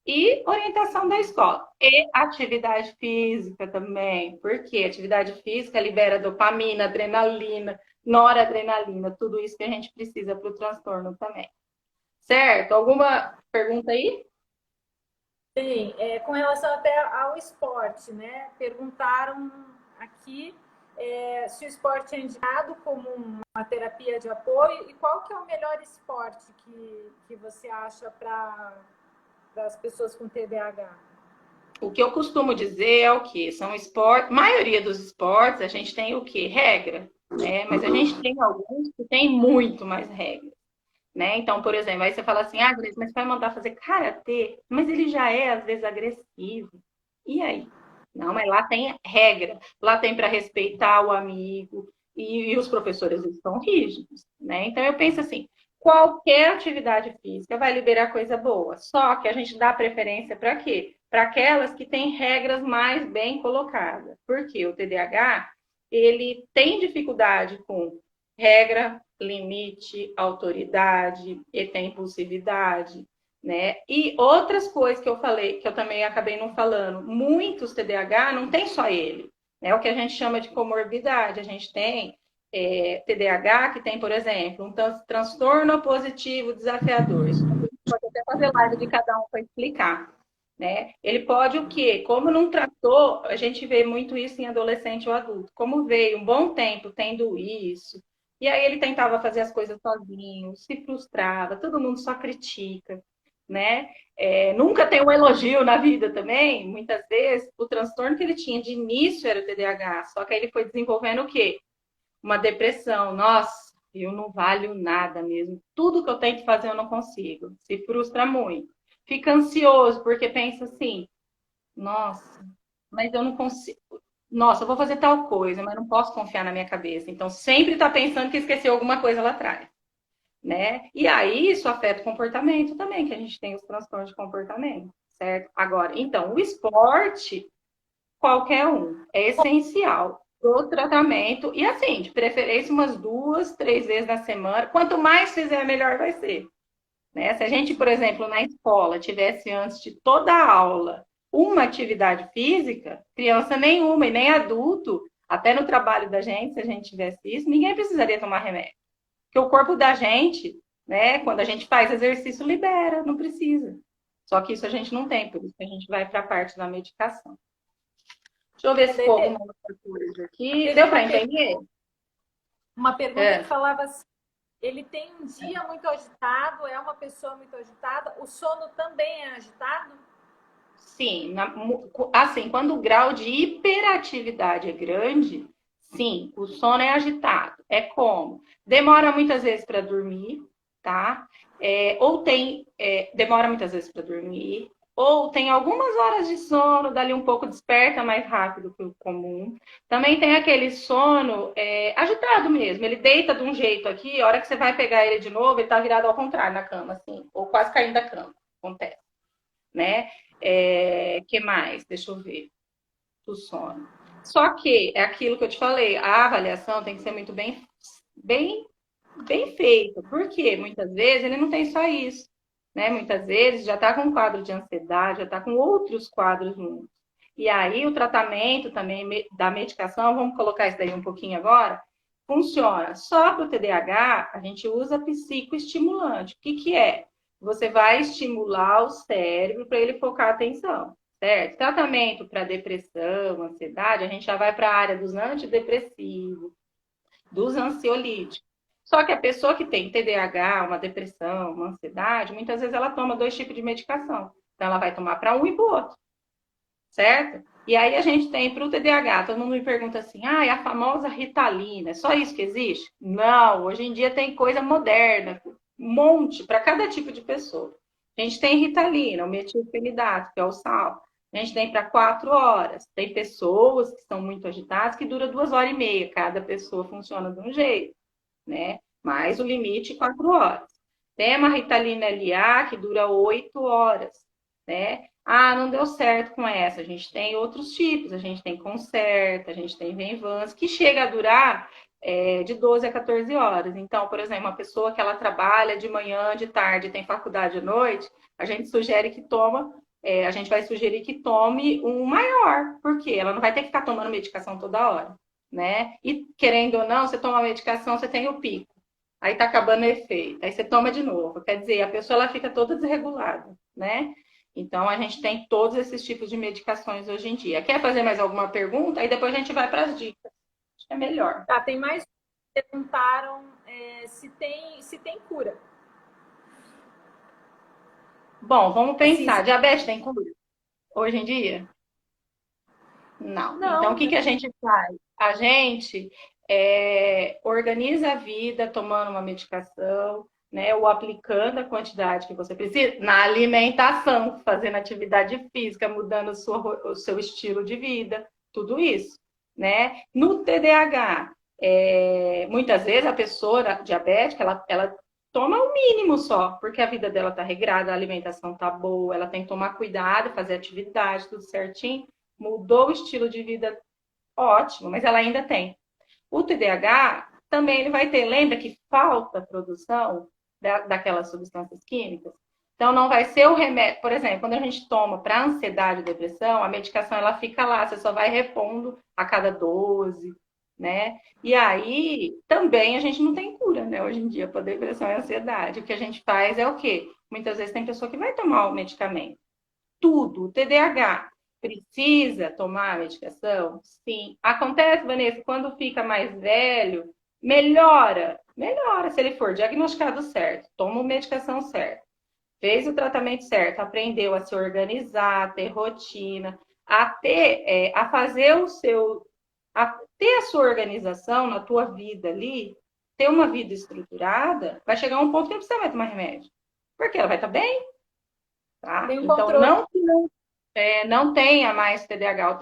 E orientação da escola. E atividade física também. Porque atividade física libera dopamina, adrenalina, noradrenalina, tudo isso que a gente precisa para o transtorno também. Certo? Alguma pergunta aí? Sim, com relação até ao esporte, né? Perguntaram aqui se o esporte é indicado como uma terapia de apoio e qual que é o melhor esporte que você acha para as pessoas com TDAH? O que eu costumo dizer é o que? São esportes, maioria dos esportes a gente tem o que? Regra, né? Mas a gente tem alguns que tem muito mais regra, né? Então, por exemplo, aí você fala assim, ah, Grace, mas vai mandar fazer karatê, mas ele já é às vezes agressivo. E aí? Não, mas lá tem regra, lá tem para respeitar o amigo e os professores estão rígidos, né? Então eu penso assim, qualquer atividade física vai liberar coisa boa, só que a gente dá preferência para quê? Para aquelas que têm regras mais bem colocadas. Porque o TDAH, ele tem dificuldade com regra, limite, autoridade, e tem impulsividade, né? E outras coisas que eu falei, que eu também acabei não falando, muitos TDAH não tem só ele, né? O que a gente chama de comorbidade. A gente tem TDAH que tem, por exemplo, um transtorno positivo desafiador. Isso pode até fazer live de cada um para explicar. Né? Ele pode o quê? Como não tratou, a gente vê muito isso em adolescente ou adulto. Como veio um bom tempo tendo isso, e aí ele tentava fazer as coisas sozinho, se frustrava, todo mundo só critica, né? Nunca tem um elogio na vida também, muitas vezes, o transtorno que ele tinha de início era o TDAH, só que aí ele foi desenvolvendo o quê? Uma depressão. Nossa, eu não valho nada mesmo. Tudo que eu tento fazer eu não consigo. Se frustra muito. Fica ansioso, porque pensa assim, nossa, mas eu não consigo. Nossa, eu vou fazer tal coisa, mas não posso confiar na minha cabeça. Então, sempre está pensando que esqueceu alguma coisa lá atrás, né? E aí, isso afeta o comportamento também, que a gente tem os transtornos de comportamento, certo? Agora, então, o esporte, qualquer um, é essencial pro tratamento. E assim, de preferência, umas 2, 3 vezes na semana. Quanto mais fizer, melhor vai ser. Né? Se a gente, por exemplo, na escola, tivesse antes de toda a aula uma atividade física, criança nenhuma e nem adulto, até no trabalho da gente, se a gente tivesse isso, ninguém precisaria tomar remédio. Porque o corpo da gente, né, quando a gente faz exercício, libera, não precisa. Só que isso a gente não tem, por isso que a gente vai para a parte da medicação. Deixa eu ver se ficou alguma outra coisa aqui. Deu para entender? Uma pergunta que falava assim, ele tem um dia muito agitado, é uma pessoa muito agitada, o sono também é agitado? Sim, assim, quando o grau de hiperatividade é grande, sim, o sono é agitado. É como? Demora muitas vezes para dormir, tá? Demora muitas vezes para dormir, ou tem algumas horas de sono, dali um pouco desperta mais rápido que o comum. Também tem aquele sono agitado mesmo, ele deita de um jeito aqui, a hora que você vai pegar ele de novo, ele tá virado ao contrário na cama, assim, ou quase caindo da cama, acontece, né? Que mais? Deixa eu ver. O sono. Só que é aquilo que eu te falei, a avaliação tem que ser muito bem, bem feita. Porque muitas vezes ele não tem só isso. Né? Muitas vezes já está com um quadro de ansiedade, já está com outros quadros juntos. E aí o tratamento também da medicação, vamos colocar isso daí um pouquinho agora, funciona. Só para o TDAH, a gente usa psicoestimulante. O que é? Você vai estimular o cérebro para ele focar a atenção, certo? Tratamento para depressão, ansiedade, a gente já vai para a área dos antidepressivos, dos ansiolíticos. Só que a pessoa que tem TDAH, uma depressão, uma ansiedade, muitas vezes ela toma 2 tipos de medicação. Então, ela vai tomar para um e para o outro, certo? E aí a gente tem para o TDAH, todo mundo me pergunta assim, é a famosa Ritalina, é só isso que existe? Não, hoje em dia tem coisa moderna, um monte, para cada tipo de pessoa. A gente tem Ritalina, o metilfenidato, que é o sal. A gente tem para 4 horas. Tem pessoas que são muito agitadas que dura 2 horas e meia. Cada pessoa funciona de um jeito, né? Mas o limite é 4 horas. Tem uma Ritalina LA que dura 8 horas. né? Ah, não deu certo com essa. A gente tem outros tipos, a gente tem Concerta, a gente tem Venvance, que chega a durar de 12 a 14 horas. Então, por exemplo, uma pessoa que ela trabalha de manhã, de tarde, tem faculdade à noite, a gente sugere que a gente vai sugerir que tome um maior, porque ela não vai ter que ficar tomando medicação toda hora, né? E querendo ou não, você toma a medicação, você tem o pico. Aí tá acabando o efeito. Aí você toma de novo. Quer dizer, a pessoa ela fica toda desregulada, né? Então a gente tem todos esses tipos de medicações hoje em dia. Quer fazer mais alguma pergunta? Aí depois a gente vai para as dicas. Acho que é melhor. Tá, tem mais que perguntaram se tem cura. Bom, vamos pensar. Assim, Diabetes tem cura hoje em dia? Não. Então, o não, que a gente faz? A gente organiza a vida tomando uma medicação, né, ou aplicando a quantidade que você precisa na alimentação, fazendo atividade física, mudando o seu estilo de vida, tudo isso, né? No TDAH, muitas vezes a pessoa diabética, ela toma o mínimo só, porque a vida dela tá regrada, a alimentação tá boa, ela tem que tomar cuidado, fazer atividade, tudo certinho, mudou o estilo de vida, ótimo, mas ela ainda tem. O TDAH também ele vai ter, lembra que falta produção daquelas substâncias químicas? Então não vai ser o remédio, por exemplo, quando a gente toma para ansiedade e depressão, a medicação ela fica lá, você só vai repondo a cada 12, né? E aí também a gente não tem cura, né? Hoje em dia para depressão e ansiedade. O que a gente faz é o quê? Muitas vezes tem pessoa que vai tomar o medicamento. Tudo, o TDAH precisa tomar a medicação? Sim. Acontece, Vanessa, quando fica mais velho, melhora. Melhora se ele for diagnosticado certo, toma a medicação certa, fez o tratamento certo, aprendeu a se organizar, a ter rotina, a fazer a ter a sua organização na tua vida ali, ter uma vida estruturada, vai chegar um ponto que não precisa mais tomar remédio. Porque ela vai estar bem, tá? tem um Então, controle. não tenha mais TDAH.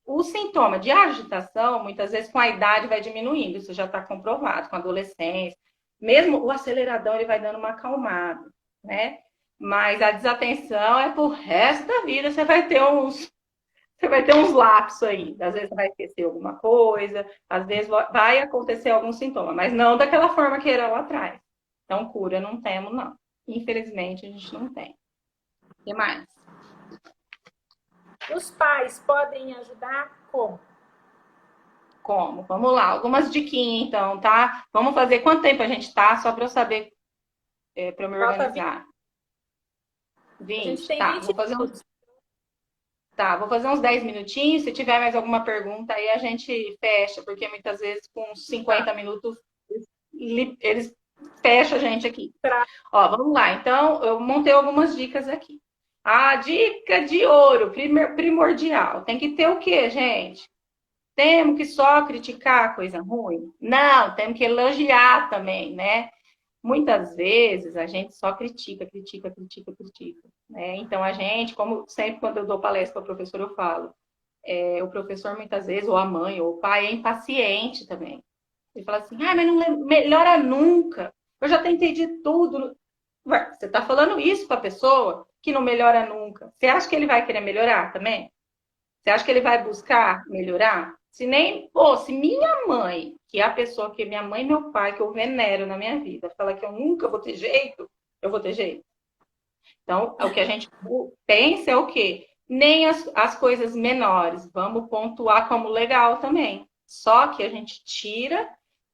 O sintoma de agitação, muitas vezes com a idade vai diminuindo, isso já está comprovado, com a adolescência. Mesmo o aceleradão, ele vai dando uma acalmada, né? Mas a desatenção é pro resto da vida, você vai ter uns lapsos aí. Às vezes você vai esquecer alguma coisa, às vezes vai acontecer algum sintoma, mas não daquela forma que era lá atrás. Então, cura não temos, não. Infelizmente, a gente não tem. O que mais? Os pais podem ajudar como? Como? Vamos lá, algumas diquinhas então, tá? Vamos fazer quanto tempo a gente tá, só para eu saber, para eu me Falta organizar. 20. A gente 20, tem tá. 20 minutos. Vou fazer uns 10 minutinhos. Se tiver mais alguma pergunta, aí a gente fecha, porque muitas vezes com 50 minutos eles fecham a gente aqui. Ó, vamos lá. Então, eu montei algumas dicas aqui. A dica de ouro, primordial. Tem que ter o quê, gente? Temos que só criticar coisa ruim? Não, temos que elogiar também, né? Muitas vezes a gente só critica, né? Então a gente, como sempre quando eu dou palestra para o professor, eu falo, o professor muitas vezes, ou a mãe, ou o pai, é impaciente também. Ele fala assim, mas não melhora nunca. Eu já tentei de tudo. Ué, você está falando isso para a pessoa que não melhora nunca. Você acha que ele vai querer melhorar também? Você acha que ele vai buscar melhorar? Se minha mãe, que é a pessoa que minha mãe e meu pai, que eu venero na minha vida, fala que eu nunca vou ter jeito, eu vou ter jeito. Então, o que a gente pensa é o quê? Nem as coisas menores. Vamos pontuar como legal também. Só que a gente tira.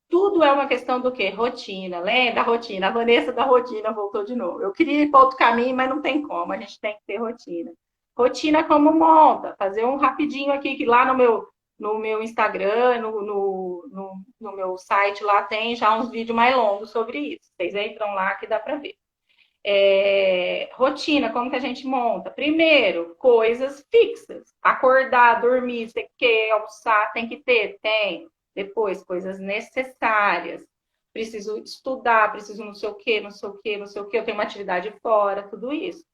Tudo é uma questão do quê? Rotina. Lembra da rotina? A Vanessa da rotina voltou de novo. Eu queria ir para outro caminho, mas não tem como. A gente tem que ter rotina. Rotina como monta. Fazer um rapidinho aqui, que lá no meu Instagram, no meu site, lá tem já uns vídeos mais longos sobre isso. Vocês entram lá que dá para ver. Rotina, como que a gente monta? Primeiro, coisas fixas. Acordar, dormir, você quer almoçar, tem que ter? Tem. Depois, coisas necessárias. Preciso estudar, preciso não sei o quê, não sei o quê, não sei o quê. Eu tenho uma atividade fora, tudo isso.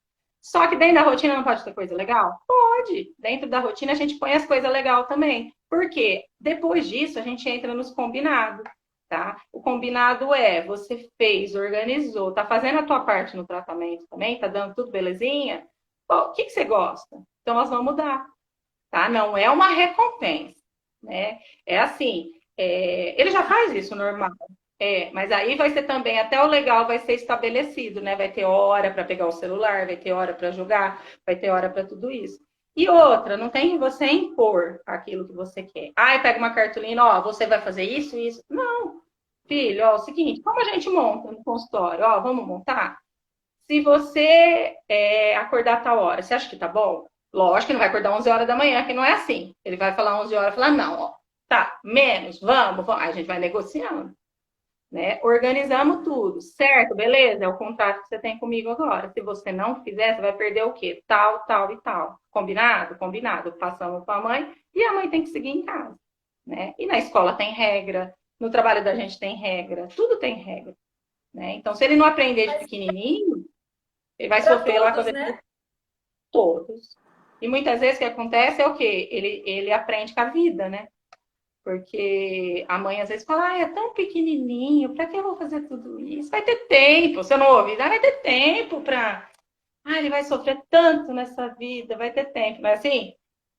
Só que dentro da rotina não pode ter coisa legal? Pode. Dentro da rotina a gente põe as coisas legais também. Por quê? Depois disso a gente entra nos combinados, tá? O combinado é, você fez, organizou, tá fazendo a tua parte no tratamento também, tá dando tudo belezinha? O que você gosta? Então, nós vamos mudar, tá? Não é uma recompensa, né? É assim, ele já faz isso normal. Mas aí vai ser também, até o legal vai ser estabelecido, né? Vai ter hora para pegar o celular, vai ter hora para jogar, vai ter hora para tudo isso. E outra, não tem você impor aquilo que você quer. Ai, pega uma cartolina, ó, você vai fazer isso, isso. Não, filho, ó, é o seguinte, como a gente monta no consultório? Ó, vamos montar? Se você acordar a tal hora, você acha que tá bom? Lógico que não vai acordar 11 horas da manhã, que não é assim. Ele vai falar 11 horas, falar, não, ó, tá, menos, vamos. Aí a gente vai negociando, né? Organizamos tudo, certo? Beleza? É o contrato que você tem comigo agora. Se você não fizer, você vai perder o quê? Tal, tal e tal. Combinado? Combinado. Passamos para a mãe e a mãe tem que seguir em casa, né? E na escola tem regra, no trabalho da gente tem regra, tudo tem regra, né? Então, se ele não aprender de pequenininho, ele vai sofrer lá com todos, né? todos. E muitas vezes o que acontece é o quê? Ele aprende com a vida, né? Porque a mãe às vezes fala, é tão pequenininho, para que eu vou fazer tudo isso? Vai ter tempo, você não ouve, vai ter tempo para... ele vai sofrer tanto nessa vida, vai ter tempo. Mas assim,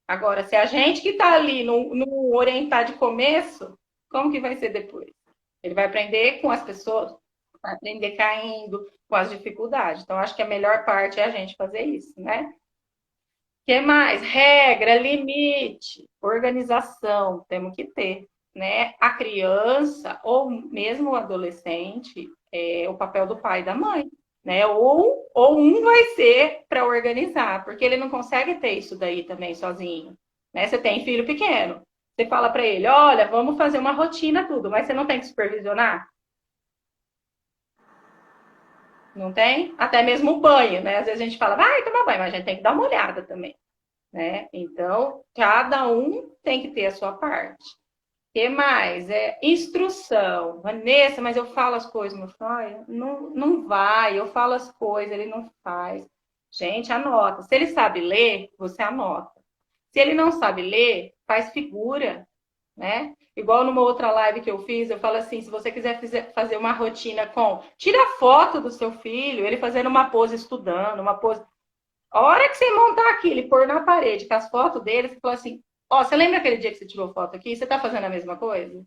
agora, se a gente que está ali no orientar de começo, como que vai ser depois? Ele vai aprender com as pessoas, vai aprender caindo, com as dificuldades. Então, acho que a melhor parte é a gente fazer isso, né? Que mais? Regra, limite, organização, temos que ter, né? A criança ou mesmo o adolescente, o papel do pai e da mãe, né? Ou um vai ser para organizar, porque ele não consegue ter isso daí também sozinho, né? Você tem filho pequeno, você fala para ele, olha, vamos fazer uma rotina tudo, mas você não tem que supervisionar? Não tem? Até mesmo o banho, né? Às vezes a gente fala, vai tomar banho, mas a gente tem que dar uma olhada também, né? Então, cada um tem que ter a sua parte. O que mais? Instrução. Vanessa, mas eu falo as coisas, meu filho, não vai, eu falo as coisas, ele não faz. Gente, anota. Se ele sabe ler, você anota. Se ele não sabe ler, faz figura, né? Igual numa outra live que eu fiz, eu falo assim, se você quiser fazer uma rotina tira foto do seu filho, ele fazendo uma pose estudando, uma pose... A hora que você montar aquilo e pôr na parede com as fotos dele, você fala assim, você lembra aquele dia que você tirou foto aqui? Você tá fazendo a mesma coisa?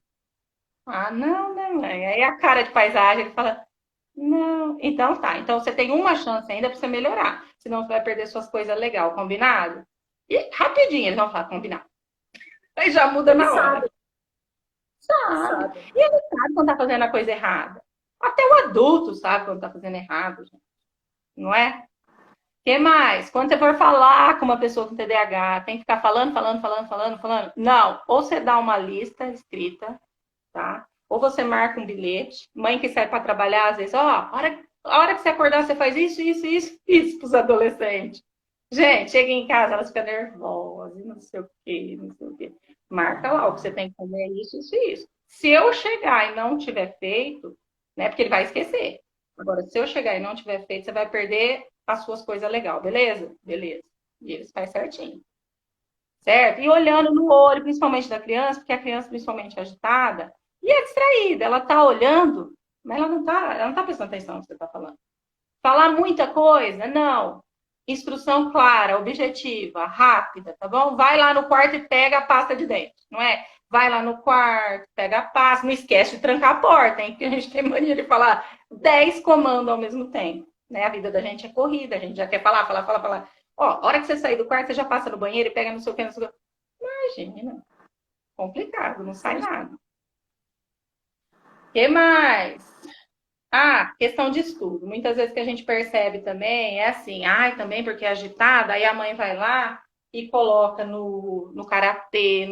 Ah, não, né, mãe? Aí a cara de paisagem, ele fala, não. Então tá, então você tem uma chance ainda pra você melhorar. Senão você vai perder suas coisas legais, combinado? E rapidinho eles vão falar, combinado. Aí já muda Ele na hora. sabe, Sabe. sabe. E ele sabe quando tá fazendo a coisa errada. Até o adulto sabe quando tá fazendo errado, gente. Não é? O que mais? Quando você for falar com uma pessoa com TDAH, tem que ficar falando. Não. Ou você dá uma lista escrita, tá? Ou você marca um bilhete. Mãe que sai para trabalhar, às vezes, a hora que você acordar, você faz isso para os adolescentes. Gente, chega em casa, elas ficam nervosas, não sei o quê, não sei o quê. Marca lá o que você tem que fazer, isso. Se eu chegar e não tiver feito, né? Porque ele vai esquecer. Agora, se eu chegar e não tiver feito, você vai perder as suas coisas legais, beleza? Beleza. E eles fazem certinho. Certo? E olhando no olho, principalmente da criança, porque a criança, principalmente agitada, e é distraída, ela tá olhando, mas ela não tá prestando atenção no que você tá falando. Falar muita coisa? Não. Instrução clara, objetiva, rápida, tá bom? Vai lá no quarto e pega a pasta de dente, não é? Vai lá no quarto, pega a pasta, não esquece de trancar a porta, hein? Porque a gente tem mania de falar 10 comandos ao mesmo tempo, né? A vida da gente é corrida, a gente já quer falar. Ó, a hora que você sair do quarto, você já passa no banheiro e pega no seu pé, no seu... Imagina, complicado, não sai nada. O que mais? Questão de estudo. Muitas vezes que a gente percebe também é assim, também porque é agitada, aí a mãe vai lá e coloca no karatê,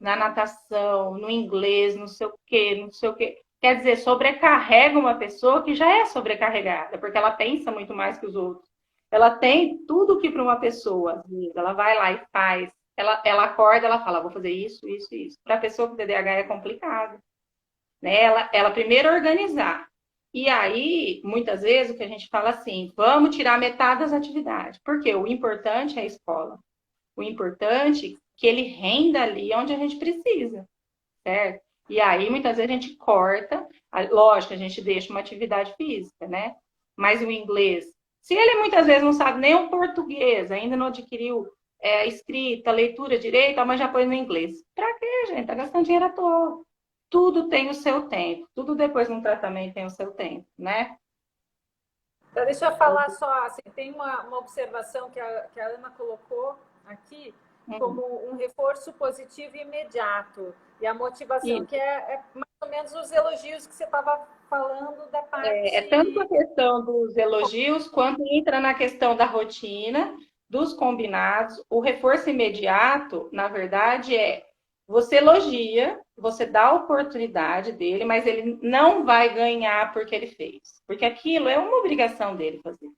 na natação, no inglês, não sei o quê, não sei o quê. Quer dizer, sobrecarrega uma pessoa que já é sobrecarregada, porque ela pensa muito mais que os outros. Ela tem tudo que para uma pessoa, às vezes, ela vai lá e faz. Ela acorda, ela fala, vou fazer isso, isso, isso. Para a pessoa com TDAH é complicado, né? Ela primeiro organizar. E aí, muitas vezes, o que a gente fala assim, vamos tirar metade das atividades. Porque o importante é a escola. O importante é que ele renda ali onde a gente precisa, certo? E aí, muitas vezes, a gente corta. Lógico, a gente deixa uma atividade física, né? Mas o inglês, Se ele muitas vezes não sabe nem o português, ainda não adquiriu escrita, leitura direito, a mãe já põe no inglês. Pra quê, gente? Tá gastando dinheiro à toa. Tudo tem o seu tempo. Tudo depois no tratamento tem o seu tempo, né? Então, deixa eu falar só, assim, tem uma observação que a Ana colocou aqui como um reforço positivo e imediato. E a motivação, Isso. que é mais ou menos os elogios que você estava falando da parte... É tanto a questão dos elogios, quanto entra na questão da rotina, dos combinados. O reforço imediato, na verdade, você elogia, você dá a oportunidade dele, mas ele não vai ganhar porque ele fez. Porque aquilo é uma obrigação dele fazer.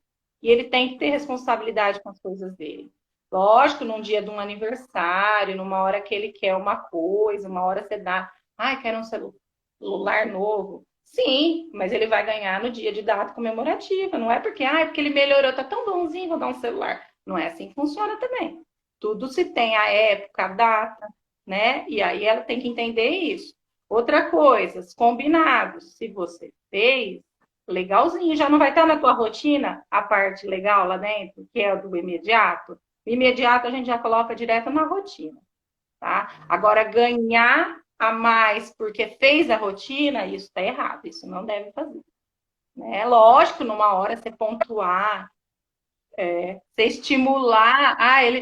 E ele tem que ter responsabilidade com as coisas dele. Lógico, num dia de um aniversário, numa hora que ele quer uma coisa, uma hora você dá, ai, quero um celular novo. Sim, mas ele vai ganhar no dia de data comemorativa. Não é porque, porque ele melhorou, tá tão bonzinho, vou dar um celular. Não é assim que funciona também. Tudo se tem a época, a data, né? E aí ela tem que entender isso. Outra coisa, os combinados. Se você fez, legalzinho, já não vai estar na tua rotina a parte legal lá dentro, que é do imediato. O imediato a gente já coloca direto na rotina, tá? Agora, ganhar a mais porque fez a rotina, isso está errado, isso não deve fazer. Né? Lógico, numa hora você pontuar, você estimular,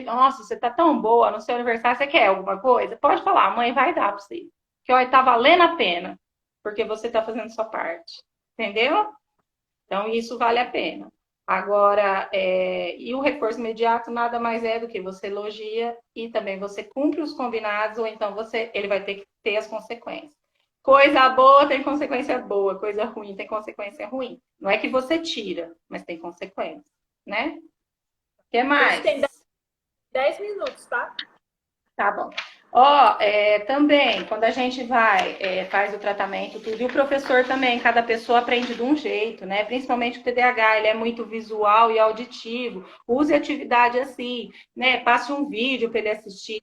nossa, você tá tão boa no seu aniversário, você quer alguma coisa? Pode falar, a mãe vai dar para você. Que ó, tá valendo a pena, porque você tá fazendo sua parte. Entendeu? Então, isso vale a pena. Agora, e o reforço imediato nada mais é do que você elogia e também você cumpre os combinados, ou então ele vai ter que ter as consequências. Coisa boa tem consequência boa, coisa ruim tem consequência ruim. Não é que você tira, mas tem consequência, né? O que mais? A gente tem 10 minutos, tá? Tá bom. Também, quando a gente faz o tratamento, tudo, e o professor também, cada pessoa aprende de um jeito, né? Principalmente o TDAH, ele é muito visual e auditivo. Use atividade assim, né? Passe um vídeo para ele assistir,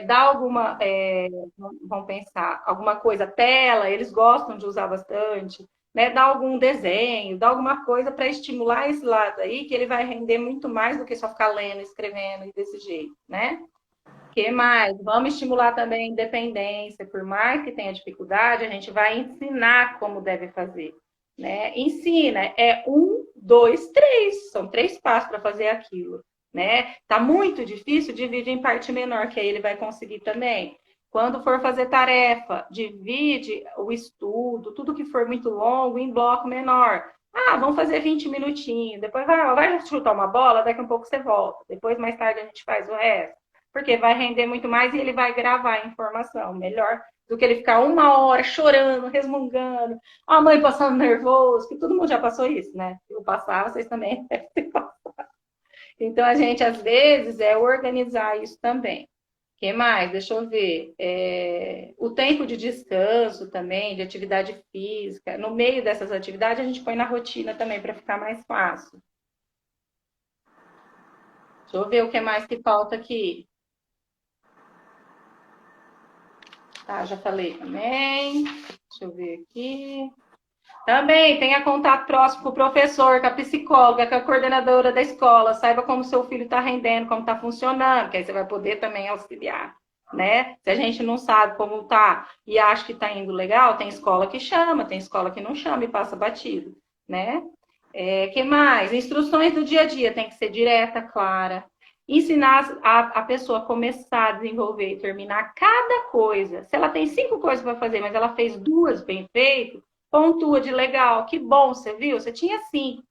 dá vamos pensar, alguma coisa, tela, eles gostam de usar bastante, né? Dá algum desenho, dá alguma coisa para estimular esse lado aí, que ele vai render muito mais do que só ficar lendo, escrevendo e desse jeito, né? Que mais? Vamos estimular também a independência. Por mais que tenha dificuldade, a gente vai ensinar como deve fazer. Né? Ensina, 1, 2, 3. São 3 passos para fazer aquilo. Né? Tá muito difícil, divide em parte menor, que aí ele vai conseguir também. Quando for fazer tarefa, divide o estudo, tudo que for muito longo, em bloco menor. Vamos fazer 20 minutinhos. Depois vai chutar uma bola, daqui a um pouco você volta. Depois, mais tarde, a gente faz o resto. Porque vai render muito mais e ele vai gravar a informação melhor do que ele ficar 1 hora chorando, resmungando, a mãe passando nervoso, que todo mundo já passou isso, né? Eu passava, vocês também devem ter passado. Então, a gente, às vezes, organizar isso também. O que mais? Deixa eu ver. O tempo de descanso também, de atividade física. No meio dessas atividades, a gente põe na rotina também, para ficar mais fácil. Deixa eu ver o que mais que falta aqui. Tá, já falei também. Deixa eu ver aqui. Também tenha contato próximo com o professor, com a psicóloga, com a coordenadora da escola. Saiba como seu filho está rendendo, como está funcionando, que aí você vai poder também auxiliar, né? Se a gente não sabe como tá e acha que está indo legal, tem escola que chama, tem escola que não chama e passa batido, né? Que mais? Instruções do dia a dia tem que ser direta, clara. Ensinar a pessoa a começar a desenvolver e terminar cada coisa. Se ela tem 5 coisas para fazer, mas ela fez 2 bem feito, pontua de legal. Que bom, você viu? Você tinha 5.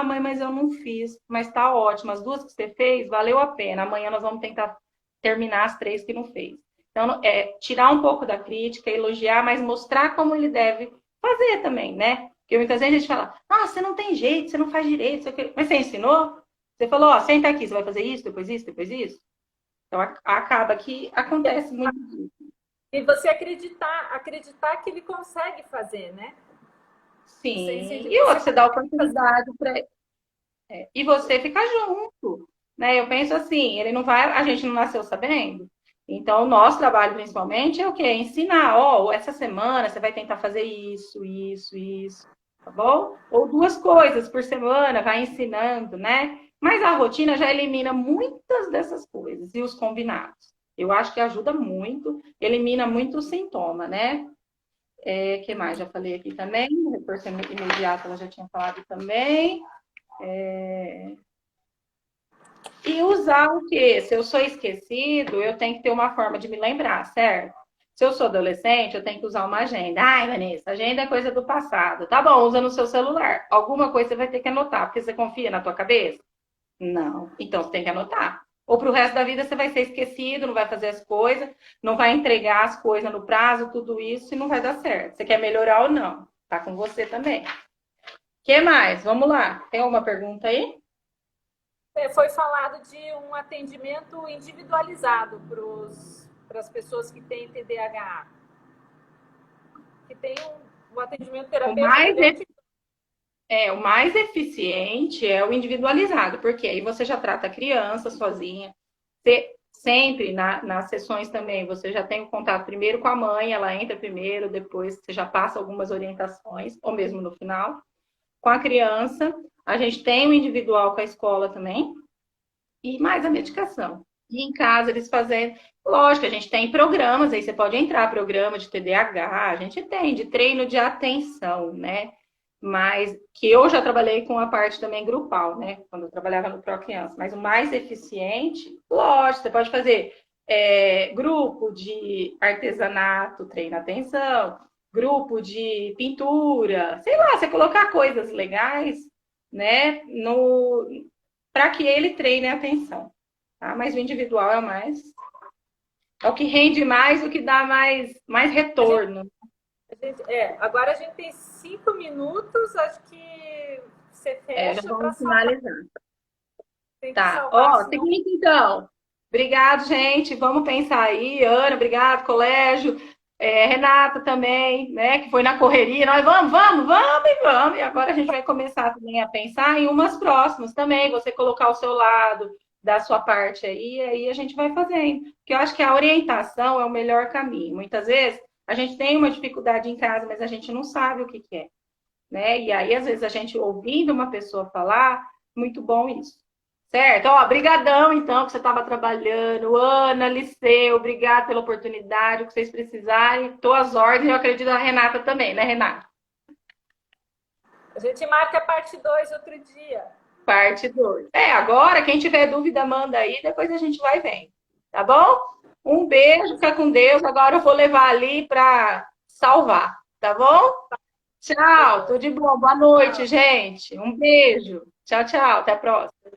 Mãe, mas eu não fiz. Mas tá ótimo. As 2 que você fez, valeu a pena. Amanhã nós vamos tentar terminar as 3 que não fez. Então, tirar um pouco da crítica, elogiar, mas mostrar como ele deve fazer também, né? Porque muitas vezes a gente fala, você não tem jeito, você não faz direito, mas você ensinou? Você falou, senta aqui, você vai fazer isso, depois isso, depois isso? Então, acaba que acontece muito disso. E você acreditar que ele consegue fazer, né? Sim, e você dá oportunidade para ele. E você fica junto, né? Eu penso assim, a gente não nasceu sabendo. Então, o nosso trabalho, principalmente, é o quê? Ensinar. Essa semana você vai tentar fazer isso, isso, isso. tá bom? Ou 2 coisas por semana, vai ensinando, né? Mas a rotina já elimina muitas dessas coisas e os combinados. Eu acho que ajuda muito, elimina muito o sintoma, né? Que mais? Já falei aqui também, reforço imediato, ela já tinha falado também. E usar o quê? Se eu sou esquecido, eu tenho que ter uma forma de me lembrar, certo? Se eu sou adolescente, eu tenho que usar uma agenda. Ai, Vanessa, agenda é coisa do passado. Tá bom, usa no seu celular. Alguma coisa você vai ter que anotar, porque você confia na tua cabeça? Não. Então você tem que anotar. Ou pro resto da vida você vai ser esquecido, não vai fazer as coisas, não vai entregar as coisas no prazo, tudo isso, e não vai dar certo. Você quer melhorar ou não? Tá com você também. O que mais? Vamos lá. Tem alguma pergunta aí? Foi falado de um atendimento individualizado para as pessoas que têm TDAH, que tem um atendimento O terapêutico mais dentro. o mais eficiente é o individualizado, porque aí você já trata a criança sozinha. Você, sempre nas sessões também, você já tem o contato primeiro com a mãe, ela entra primeiro, depois você já passa algumas orientações, ou mesmo no final. Com a criança, a gente tem o individual com a escola também, e mais a medicação. E em casa eles fazem. Lógico, a gente tem programas, aí você pode entrar, programa de TDAH, a gente tem, de treino de atenção, né? Mas que eu já trabalhei com a parte também grupal, né? Quando eu trabalhava no Procriança. Mas o mais eficiente, lógico, você pode fazer grupo de artesanato, treino atenção, grupo de pintura, sei lá, você colocar coisas legais, né? No, para que ele treine a atenção. Tá? Mas o individual é o mais. É o que rende mais, o que dá mais retorno. Agora a gente tem 5 minutos, acho que você fecha Já para vamos salvar. finalizar. Tem que Tá. salvar, senão... Seguinte então. Obrigado, gente. Vamos pensar aí. Ana, obrigado, colégio. Renata também, né? Que foi na correria. Nós vamos. E agora a gente vai começar também a pensar em umas próximas também. Você colocar o seu lado, da sua parte aí a gente vai fazendo. Porque eu acho que a orientação é o melhor caminho. Muitas vezes a gente tem uma dificuldade em casa, mas a gente não sabe o que é, né? E aí, às vezes, a gente ouvindo uma pessoa falar, muito bom isso. Certo? Brigadão, então, que você estava trabalhando. Ana, Liceu, obrigado pela oportunidade. O que vocês precisarem, estou às ordens. Eu acredito na Renata também, né, Renata? A gente marca a parte 2 outro dia. Parte 2. Agora, quem tiver dúvida, manda aí. Depois a gente vai vendo. Tá bom? Um beijo, fica com Deus. Agora eu vou levar ali para salvar. Tá bom? Tchau, tudo de bom. Boa noite, gente. Um beijo. Tchau, tchau. Até a próxima.